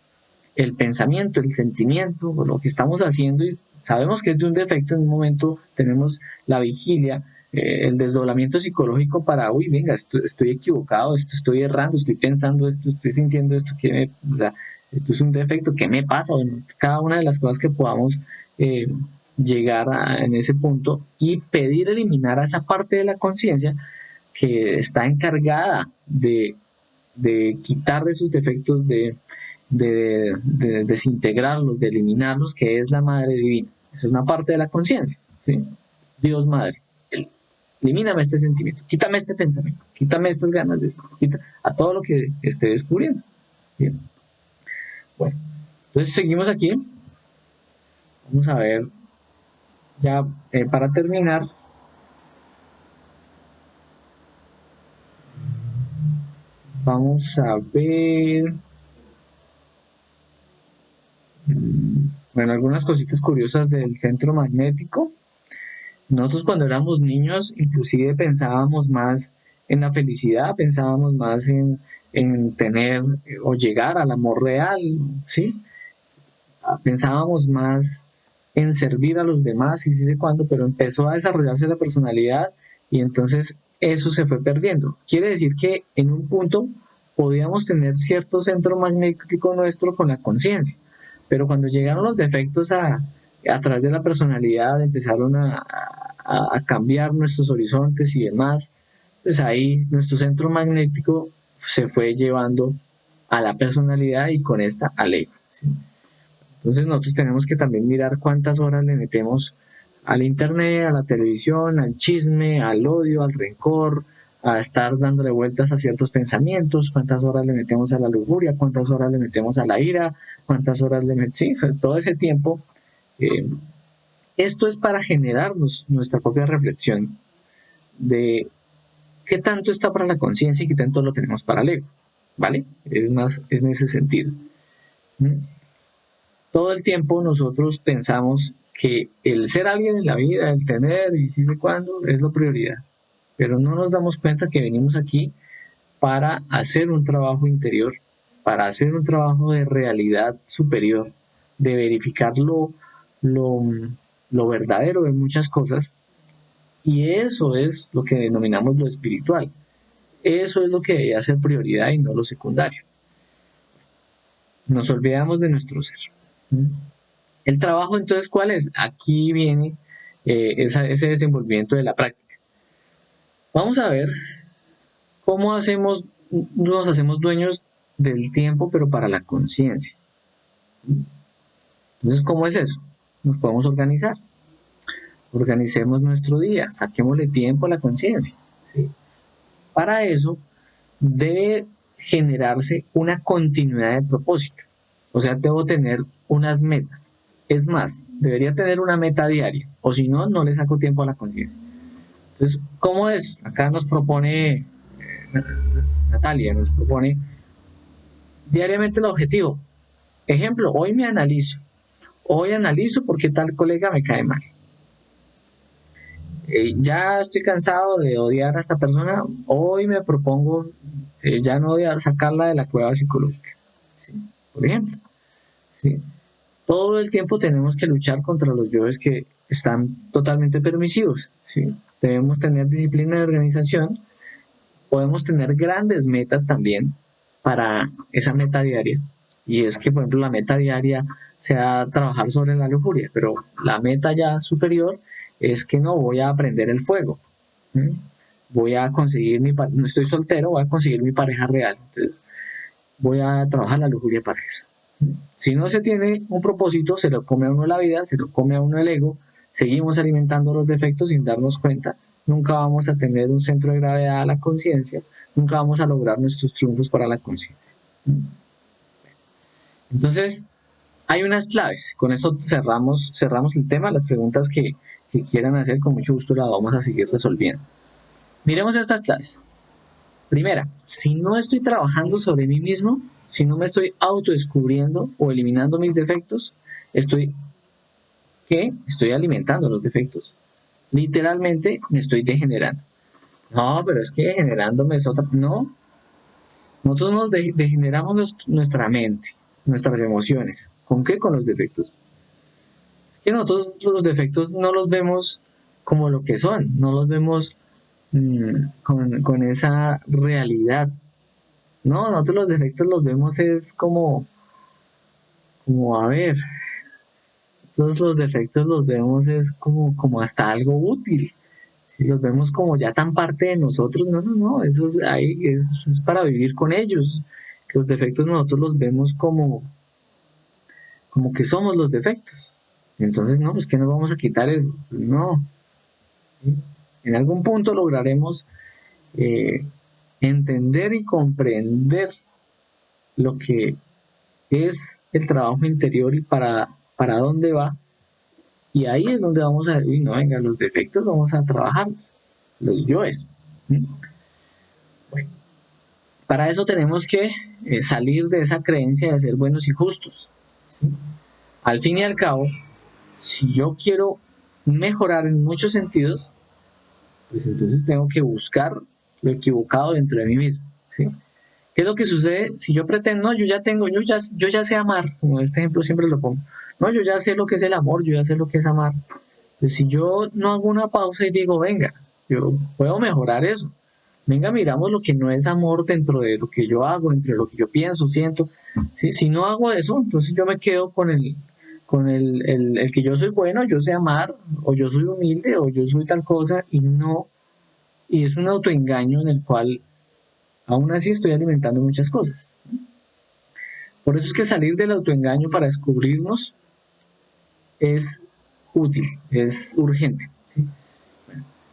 el pensamiento, el sentimiento, lo que estamos haciendo y sabemos que es de un defecto, en un momento tenemos la vigilia, el desdoblamiento psicológico para, uy, venga, estoy equivocado, estoy errando, estoy pensando esto, estoy sintiendo esto, o sea, esto es un defecto, ¿qué me pasa? Bueno, cada una de las cosas que podamos eh, llegar en ese punto y pedir eliminar a esa parte de la conciencia que está encargada de quitar esos defectos, de desintegrarlos, de eliminarlos, que es la madre divina. Esa es una parte de la conciencia. ¿sí? Dios Madre, elimíname este sentimiento, quítame este pensamiento, quítame estas ganas de quita a todo lo que esté descubriendo. Bien. Bueno, entonces seguimos aquí. Vamos a ver, ya para terminar, vamos a ver, bueno, algunas cositas curiosas del centro magnético. Nosotros cuando éramos niños inclusive pensábamos más en la felicidad, pensábamos más en tener o llegar al amor real, ¿sí? Pensábamos más en servir a los demás y sí sé cuándo, pero empezó a desarrollarse la personalidad y entonces eso se fue perdiendo. Quiere decir que en un punto podíamos tener cierto centro magnético nuestro con la conciencia, pero cuando llegaron los defectos a través de la personalidad, empezaron a cambiar nuestros horizontes y demás, pues ahí nuestro centro magnético se fue llevando a la personalidad y con esta al ego, ¿sí? Entonces nosotros tenemos que también mirar cuántas horas le metemos al internet, a la televisión, al chisme, al odio, al rencor, a estar dándole vueltas a ciertos pensamientos, cuántas horas le metemos a la lujuria, cuántas horas le metemos a la ira, cuántas horas le metemos, sí, todo ese tiempo. eh, Esto es para generarnos nuestra propia reflexión de qué tanto está para la conciencia y qué tanto lo tenemos para el ego, ¿vale? Es más, es en ese sentido. Todo el tiempo nosotros pensamos que el ser alguien en la vida, el tener y si sé cuándo, es la prioridad. Pero no nos damos cuenta que venimos aquí para hacer un trabajo interior, para hacer un trabajo de realidad superior, de verificar lo, lo verdadero de muchas cosas. Y eso es lo que denominamos lo espiritual. Eso es lo que debería ser prioridad y no lo secundario. Nos olvidamos de nuestro ser. El trabajo, entonces, ¿cuál es? Aquí viene ese desenvolvimiento de la práctica. Vamos a ver cómo nos hacemos dueños del tiempo, pero para la conciencia. Entonces, ¿cómo es eso? Nos podemos organizar. Organicemos nuestro día, saquémosle tiempo a la conciencia, ¿sí? Para eso debe generarse una continuidad de propósito. O sea, debo tener unas metas. Es más, debería tener una meta diaria, o si no, no le saco tiempo a la conciencia. Entonces, ¿cómo es? Acá nos propone Natalia, nos propone diariamente el objetivo. Ejemplo, hoy me analizo. Hoy analizo por qué tal colega me cae mal. Ya estoy cansado de odiar a esta persona. Hoy me propongo ya no odiar, sacarla de la cueva psicológica, ¿sí? Por ejemplo, ¿sí? Todo el tiempo tenemos que luchar contra los yoes que están totalmente permisivos, ¿sí? Debemos tener disciplina de organización. Podemos tener grandes metas también para esa meta diaria. Y es que, por ejemplo, la meta diaria sea trabajar sobre la lujuria, pero la meta ya superior es que no voy a aprender el fuego. ¿Sí? Voy a conseguir no estoy soltero, voy a conseguir mi pareja real. Entonces, voy a trabajar la lujuria para eso. Si no se tiene un propósito, se lo come a uno la vida, se lo come a uno el ego, seguimos alimentando los defectos sin darnos cuenta, nunca vamos a tener un centro de gravedad a la conciencia, nunca vamos a lograr nuestros triunfos para la conciencia. Entonces, hay unas claves. Con esto cerramos el tema. Las preguntas que quieran hacer, con mucho gusto las vamos a seguir resolviendo. Miremos estas claves. Primera, si no estoy trabajando sobre mí mismo, si no me estoy autodescubriendo o eliminando mis defectos, estoy alimentando los defectos. Literalmente me estoy degenerando. No, pero es que degenerándome es otra. No, nosotros nos degeneramos nuestra mente, nuestras emociones. ¿Con qué? Con los defectos. Es que nosotros los defectos no los vemos como lo que son, no los vemos con esa realidad. No, nosotros los defectos los vemos es como a ver, todos los defectos los vemos es como hasta algo útil. Si los vemos como ya tan parte de nosotros, no, eso es, ahí es para vivir con ellos. Los defectos nosotros los vemos como que somos los defectos. Entonces, no, pues que nos vamos a quitar eso. No, ¿sí? En algún punto lograremos eh, entender y comprender lo que es el trabajo interior y para dónde va. Y ahí es donde vamos a decir, no, venga, los defectos vamos a trabajarlos, los yoes. ¿Mm? Bueno, para eso tenemos que salir de esa creencia de ser buenos y justos. ¿Sí? Al fin y al cabo, si yo quiero mejorar en muchos sentidos, pues entonces tengo que buscar lo equivocado dentro de mí mismo. ¿Sí? ¿Qué es lo que sucede si yo pretendo, no, yo ya sé amar, como este ejemplo siempre lo pongo, no, yo ya sé lo que es el amor, yo ya sé lo que es amar, pues si yo no hago una pausa y digo, venga, yo puedo mejorar eso, venga, miramos lo que no es amor dentro de lo que yo hago, entre lo que yo pienso, siento, ¿sí? Si no hago eso, entonces yo me quedo con el que yo soy bueno, yo sé amar, o yo soy humilde, o yo soy tal cosa, y no, y es un autoengaño en el cual aún así estoy alimentando muchas cosas. Por eso es que salir del autoengaño para descubrirnos es útil, es urgente. ¿Sí?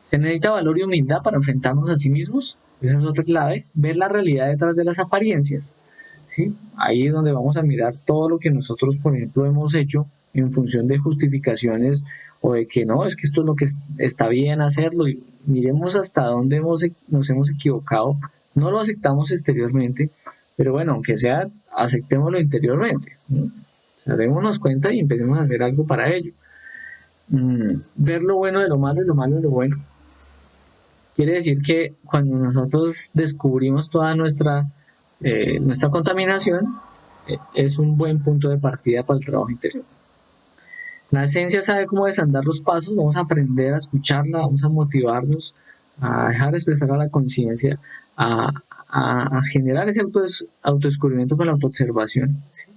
Se necesita valor y humildad para enfrentarnos a sí mismos. Esa es otra clave. Ver la realidad detrás de las apariencias. ¿Sí? Ahí es donde vamos a mirar todo lo que nosotros, por ejemplo, hemos hecho en función de justificaciones o de que no, es que esto es lo que está bien hacerlo. Y miremos hasta dónde nos hemos equivocado. No lo aceptamos exteriormente, pero bueno, aunque sea, aceptémoslo interiormente. ¿No? O sea, démonos cuenta y empecemos a hacer algo para ello. Ver lo bueno de lo malo y lo malo de lo bueno. Quiere decir que cuando nosotros descubrimos toda nuestra contaminación, es un buen punto de partida para el trabajo interior. La esencia sabe cómo desandar los pasos, vamos a aprender a escucharla, vamos a motivarnos, a dejar expresar a la conciencia, a generar ese autodescubrimiento con la autoobservación. ¿Sí?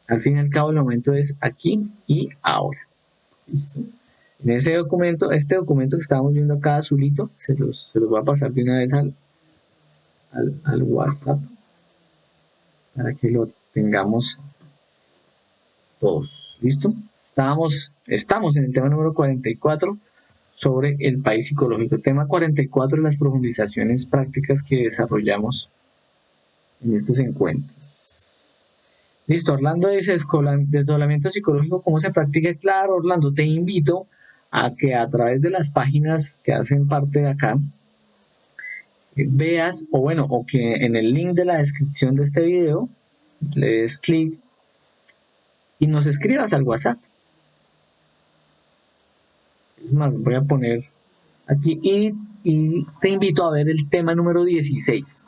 Al fin y al cabo, el momento es aquí y ahora. ¿Listo? En ese documento, este documento que estábamos viendo acá azulito, se los voy a pasar de una vez al WhatsApp para que lo tengamos todos. ¿Listo? Estamos en el tema número 44 sobre el país psicológico. Tema 44 de las profundizaciones prácticas que desarrollamos en estos encuentros. Listo, Orlando dice desdoblamiento psicológico, ¿cómo se practica? Claro, Orlando, te invito a que a través de las páginas que hacen parte de acá, veas, o bueno, o que en el link de la descripción de este video le des clic y nos escribas al WhatsApp. Es más, voy a poner aquí y te invito a ver el tema número 16.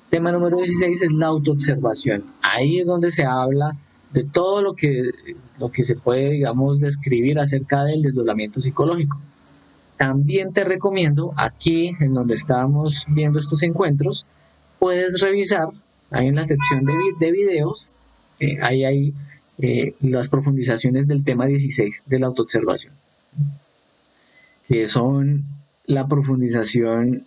Tema número 16 es la autoobservación. Ahí es donde se habla de todo lo que se puede, digamos, describir acerca del desdoblamiento psicológico. También te recomiendo, aquí en donde estábamos viendo estos encuentros, puedes revisar, ahí en la sección de videos, ahí hay las profundizaciones del tema 16 de la autoobservación, que son la profundización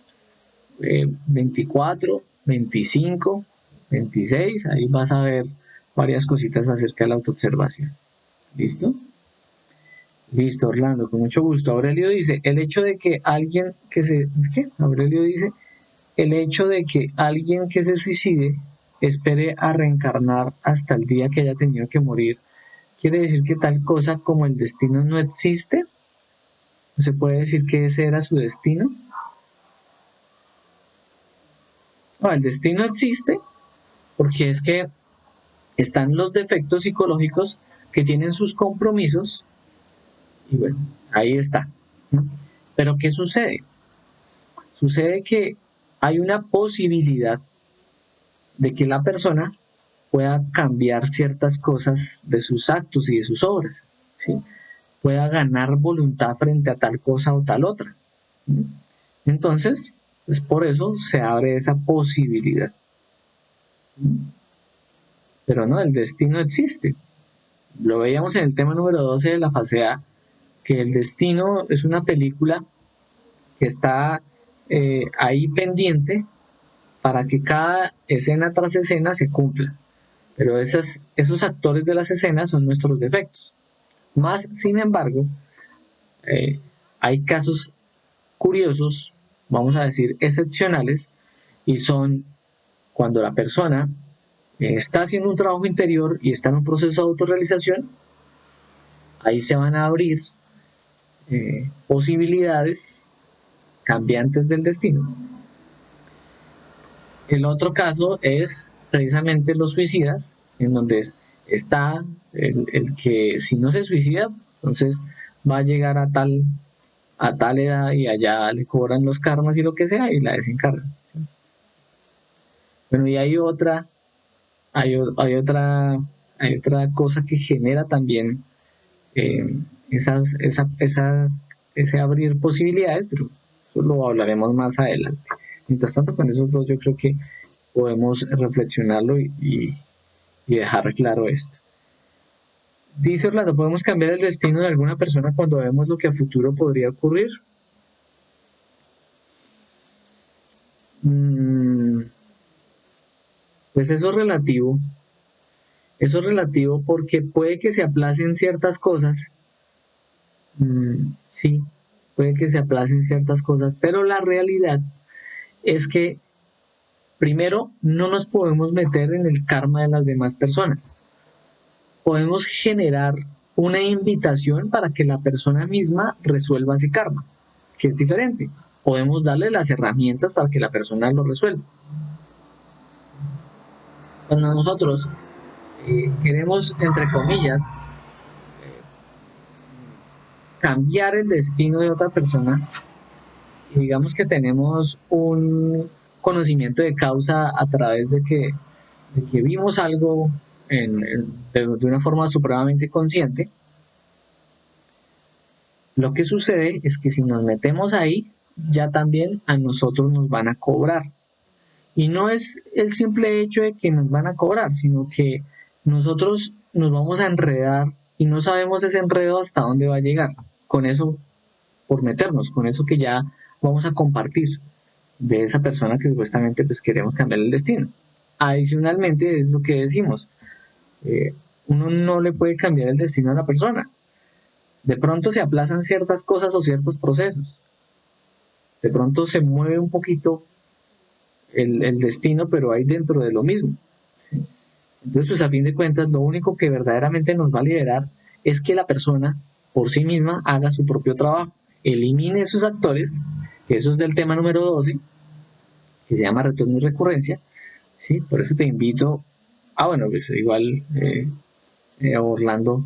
24, 25, 26, ahí vas a ver varias cositas acerca de la autoobservación. ¿Listo? Listo, Orlando, con mucho gusto. Aurelio dice, el hecho de que alguien que se... ¿Qué? Aurelio dice, el hecho de que alguien que se suicide espere a reencarnar hasta el día que haya tenido que morir, quiere decir que tal cosa como el destino no existe. ¿No se puede decir que ese era su destino? No, el destino existe porque es que están los defectos psicológicos que tienen sus compromisos y bueno, ahí está. ¿No? Pero ¿qué sucede? Sucede que hay una posibilidad de que la persona pueda cambiar ciertas cosas de sus actos y de sus obras, ¿sí? Pueda ganar voluntad frente a tal cosa o tal otra. ¿Sí? Entonces, pues por eso se abre esa posibilidad. Pero no, el destino existe. Lo veíamos en el tema número 12 de la fase A, que el destino es una película que está ahí pendiente para que cada escena tras escena se cumpla. Pero esos actores de las escenas son nuestros defectos. Más, sin embargo, hay casos curiosos, vamos a decir excepcionales, y son cuando la persona está haciendo un trabajo interior y está en un proceso de autorrealización. Ahí se van a abrir posibilidades cambiantes del destino. El otro caso es precisamente los suicidas, en donde está el que si no se suicida, entonces va a llegar a tal edad y allá le cobran los karmas y lo que sea y la desencargan. Bueno, y hay, hay otra cosa que genera también eh, ese abrir posibilidades, pero eso lo hablaremos más adelante. Mientras tanto, con esos dos yo creo que podemos reflexionarlo y dejar claro esto. Dice Orlando, ¿podemos cambiar el destino de alguna persona cuando vemos lo que a futuro podría ocurrir? Pues eso es relativo. Eso es relativo porque puede que se aplacen ciertas cosas. Sí, puede que se aplacen ciertas cosas, pero la realidad es que primero no nos podemos meter en el karma de las demás personas. Podemos generar una invitación para que la persona misma resuelva ese karma, que es diferente. Podemos darle las herramientas para que la persona lo resuelva. Cuando nosotros queremos, entre comillas, cambiar el destino de otra persona, y digamos que tenemos un conocimiento de causa a través de que vimos algo de una forma supremamente consciente, lo que sucede es que si nos metemos ahí, ya también a nosotros nos van a cobrar. Y no es el simple hecho de que nos van a cobrar, sino que nosotros nos vamos a enredar y no sabemos ese enredo hasta dónde va a llegar. Con eso, por meternos, con eso que ya vamos a compartir de esa persona que supuestamente pues queremos cambiar el destino. Adicionalmente es lo que decimos, uno no le puede cambiar el destino a la persona. De pronto se aplazan ciertas cosas o ciertos procesos. De pronto se mueve un poquito el destino, pero hay dentro de lo mismo. ¿Sí? Entonces, pues a fin de cuentas, lo único que verdaderamente nos va a liberar es que la persona por sí misma haga su propio trabajo, elimine sus actores, que eso es del tema número 12, que se llama retorno y recurrencia. ¿Sí? Por eso te invito, bueno, pues igual Orlando,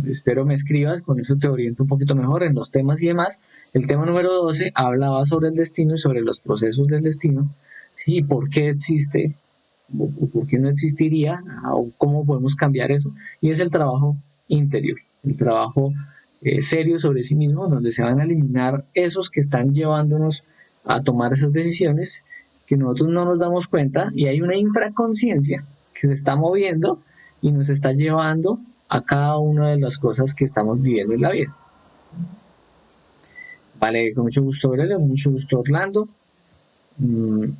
espero me escribas, con eso te oriento un poquito mejor en los temas y demás. El tema número 12 hablaba sobre el destino y sobre los procesos del destino, ¿sí? ¿Por qué existe? ¿O por qué no existiría? ¿O cómo podemos cambiar eso? Y es el trabajo interior, el trabajo serio sobre sí mismo, donde se van a eliminar esos que están llevándonos a tomar esas decisiones que nosotros no nos damos cuenta, y hay una infraconciencia que se está moviendo y nos está llevando a cada una de las cosas que estamos viviendo en la vida. Vale, con mucho gusto, Aurelio, con mucho gusto, Orlando.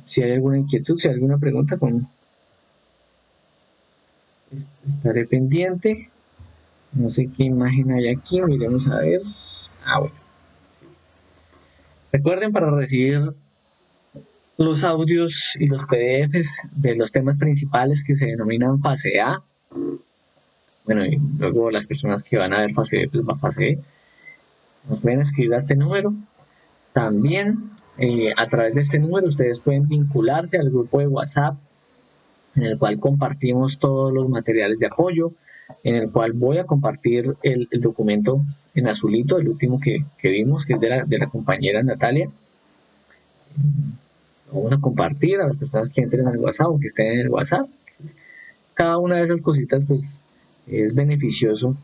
Si hay alguna inquietud, si hay alguna pregunta, estaré pendiente. No sé qué imagen hay aquí, miremos a ver. Bueno. Recuerden, para recibir los audios y los PDFs de los temas principales que se denominan fase A, bueno, y luego las personas que van a ver fase B, pues va a fase B, nos pueden escribir a este número. También a través de este número ustedes pueden vincularse al grupo de WhatsApp, en el cual compartimos todos los materiales de apoyo, en el cual voy a compartir el documento en azulito, el último que vimos, que es de la compañera Natalia. Lo vamos a compartir a las personas que entren al WhatsApp o que estén en el WhatsApp. Cada una de esas cositas pues es beneficioso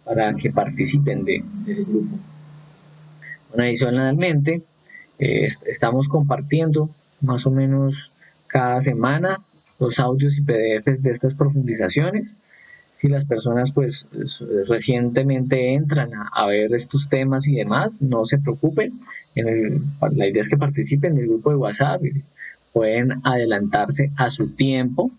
para que participen del grupo. Bueno, adicionalmente, estamos compartiendo más o menos cada semana los audios y PDFs de estas profundizaciones. Si las personas pues recientemente entran a ver estos temas y demás, no se preocupen. La idea es que participen del grupo de WhatsApp y pueden adelantarse a su tiempo.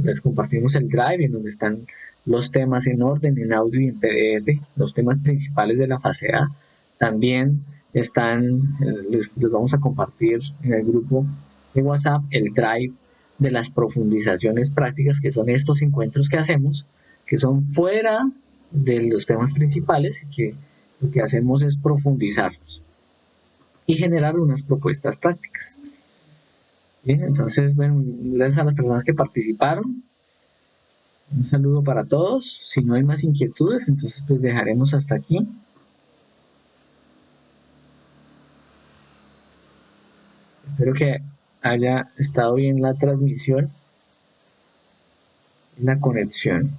Les compartimos el drive en donde están los temas en orden, en audio y en PDF, los temas principales de la fase A. También están, les vamos a compartir en el grupo de WhatsApp el drive de las profundizaciones prácticas, que son estos encuentros que hacemos, que son fuera de los temas principales y que lo que hacemos es profundizarlos y generar unas propuestas prácticas. Bien, entonces, bueno, gracias a las personas que participaron. Un saludo para todos. Si no hay más inquietudes, entonces pues dejaremos hasta aquí. Espero que haya estado bien la transmisión y la conexión.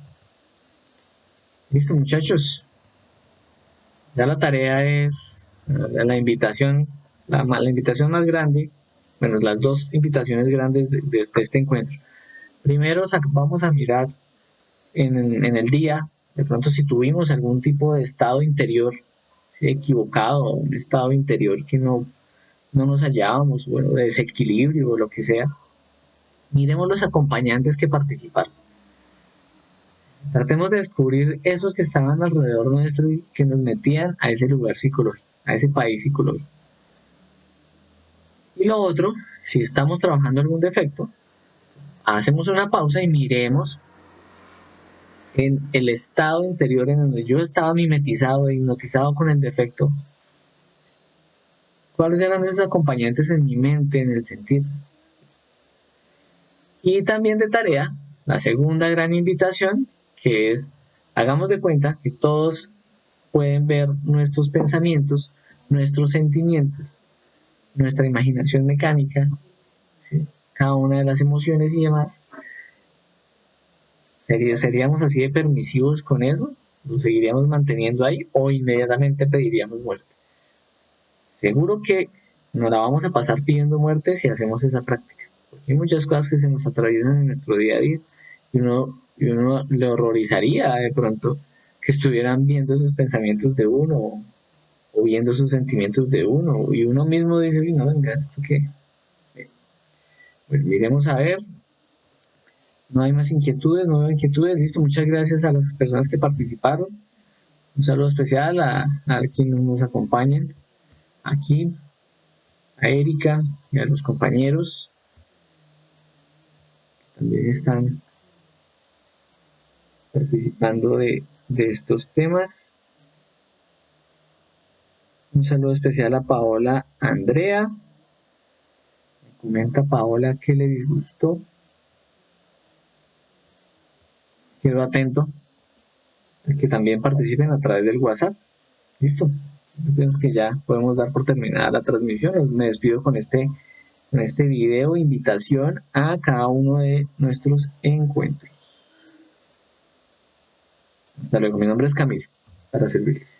Listo, muchachos. Ya la tarea es la invitación, la invitación más grande, bueno, las dos invitaciones grandes de este encuentro. Primero vamos a mirar en el día, de pronto si tuvimos algún tipo de estado interior equivocado, un estado interior que no nos hallábamos, bueno, de desequilibrio o lo que sea, miremos los acompañantes que participaron. Tratemos de descubrir esos que estaban alrededor nuestro y que nos metían a ese lugar psicológico, a ese país psicológico. Y lo otro, si estamos trabajando algún defecto, hacemos una pausa y miremos en el estado interior en donde yo estaba mimetizado e hipnotizado con el defecto, cuáles eran esos acompañantes en mi mente, en el sentir. Y también de tarea, la segunda gran invitación, que es, hagamos de cuenta que todos pueden ver nuestros pensamientos, nuestros sentimientos, nuestra imaginación mecánica, ¿sí? Cada una de las emociones y demás. ¿Seríamos así de permisivos con eso? ¿Lo seguiríamos manteniendo ahí o inmediatamente pediríamos muerte? Seguro que no la vamos a pasar pidiendo muerte si hacemos esa práctica, porque hay muchas cosas que se nos atraviesan en nuestro día a día y uno le horrorizaría de pronto que estuvieran viendo esos pensamientos de uno o viendo esos sentimientos de uno y uno mismo dice, no, venga, ¿esto qué? Pues miremos a ver. No hay más inquietudes, no veo inquietudes. Listo, muchas gracias a las personas que participaron. Un saludo especial a quienes nos acompañan aquí, a Erika y a los compañeros que también están participando de estos temas. Un saludo especial a Paola Andrea. Me comenta Paola que le disgustó. Quedo atento a que también participen a través del WhatsApp. Listo. Yo pienso que ya podemos dar por terminada la transmisión. Me despido con este video, invitación a cada uno de nuestros encuentros. Hasta luego. Mi nombre es Camilo, para servirles.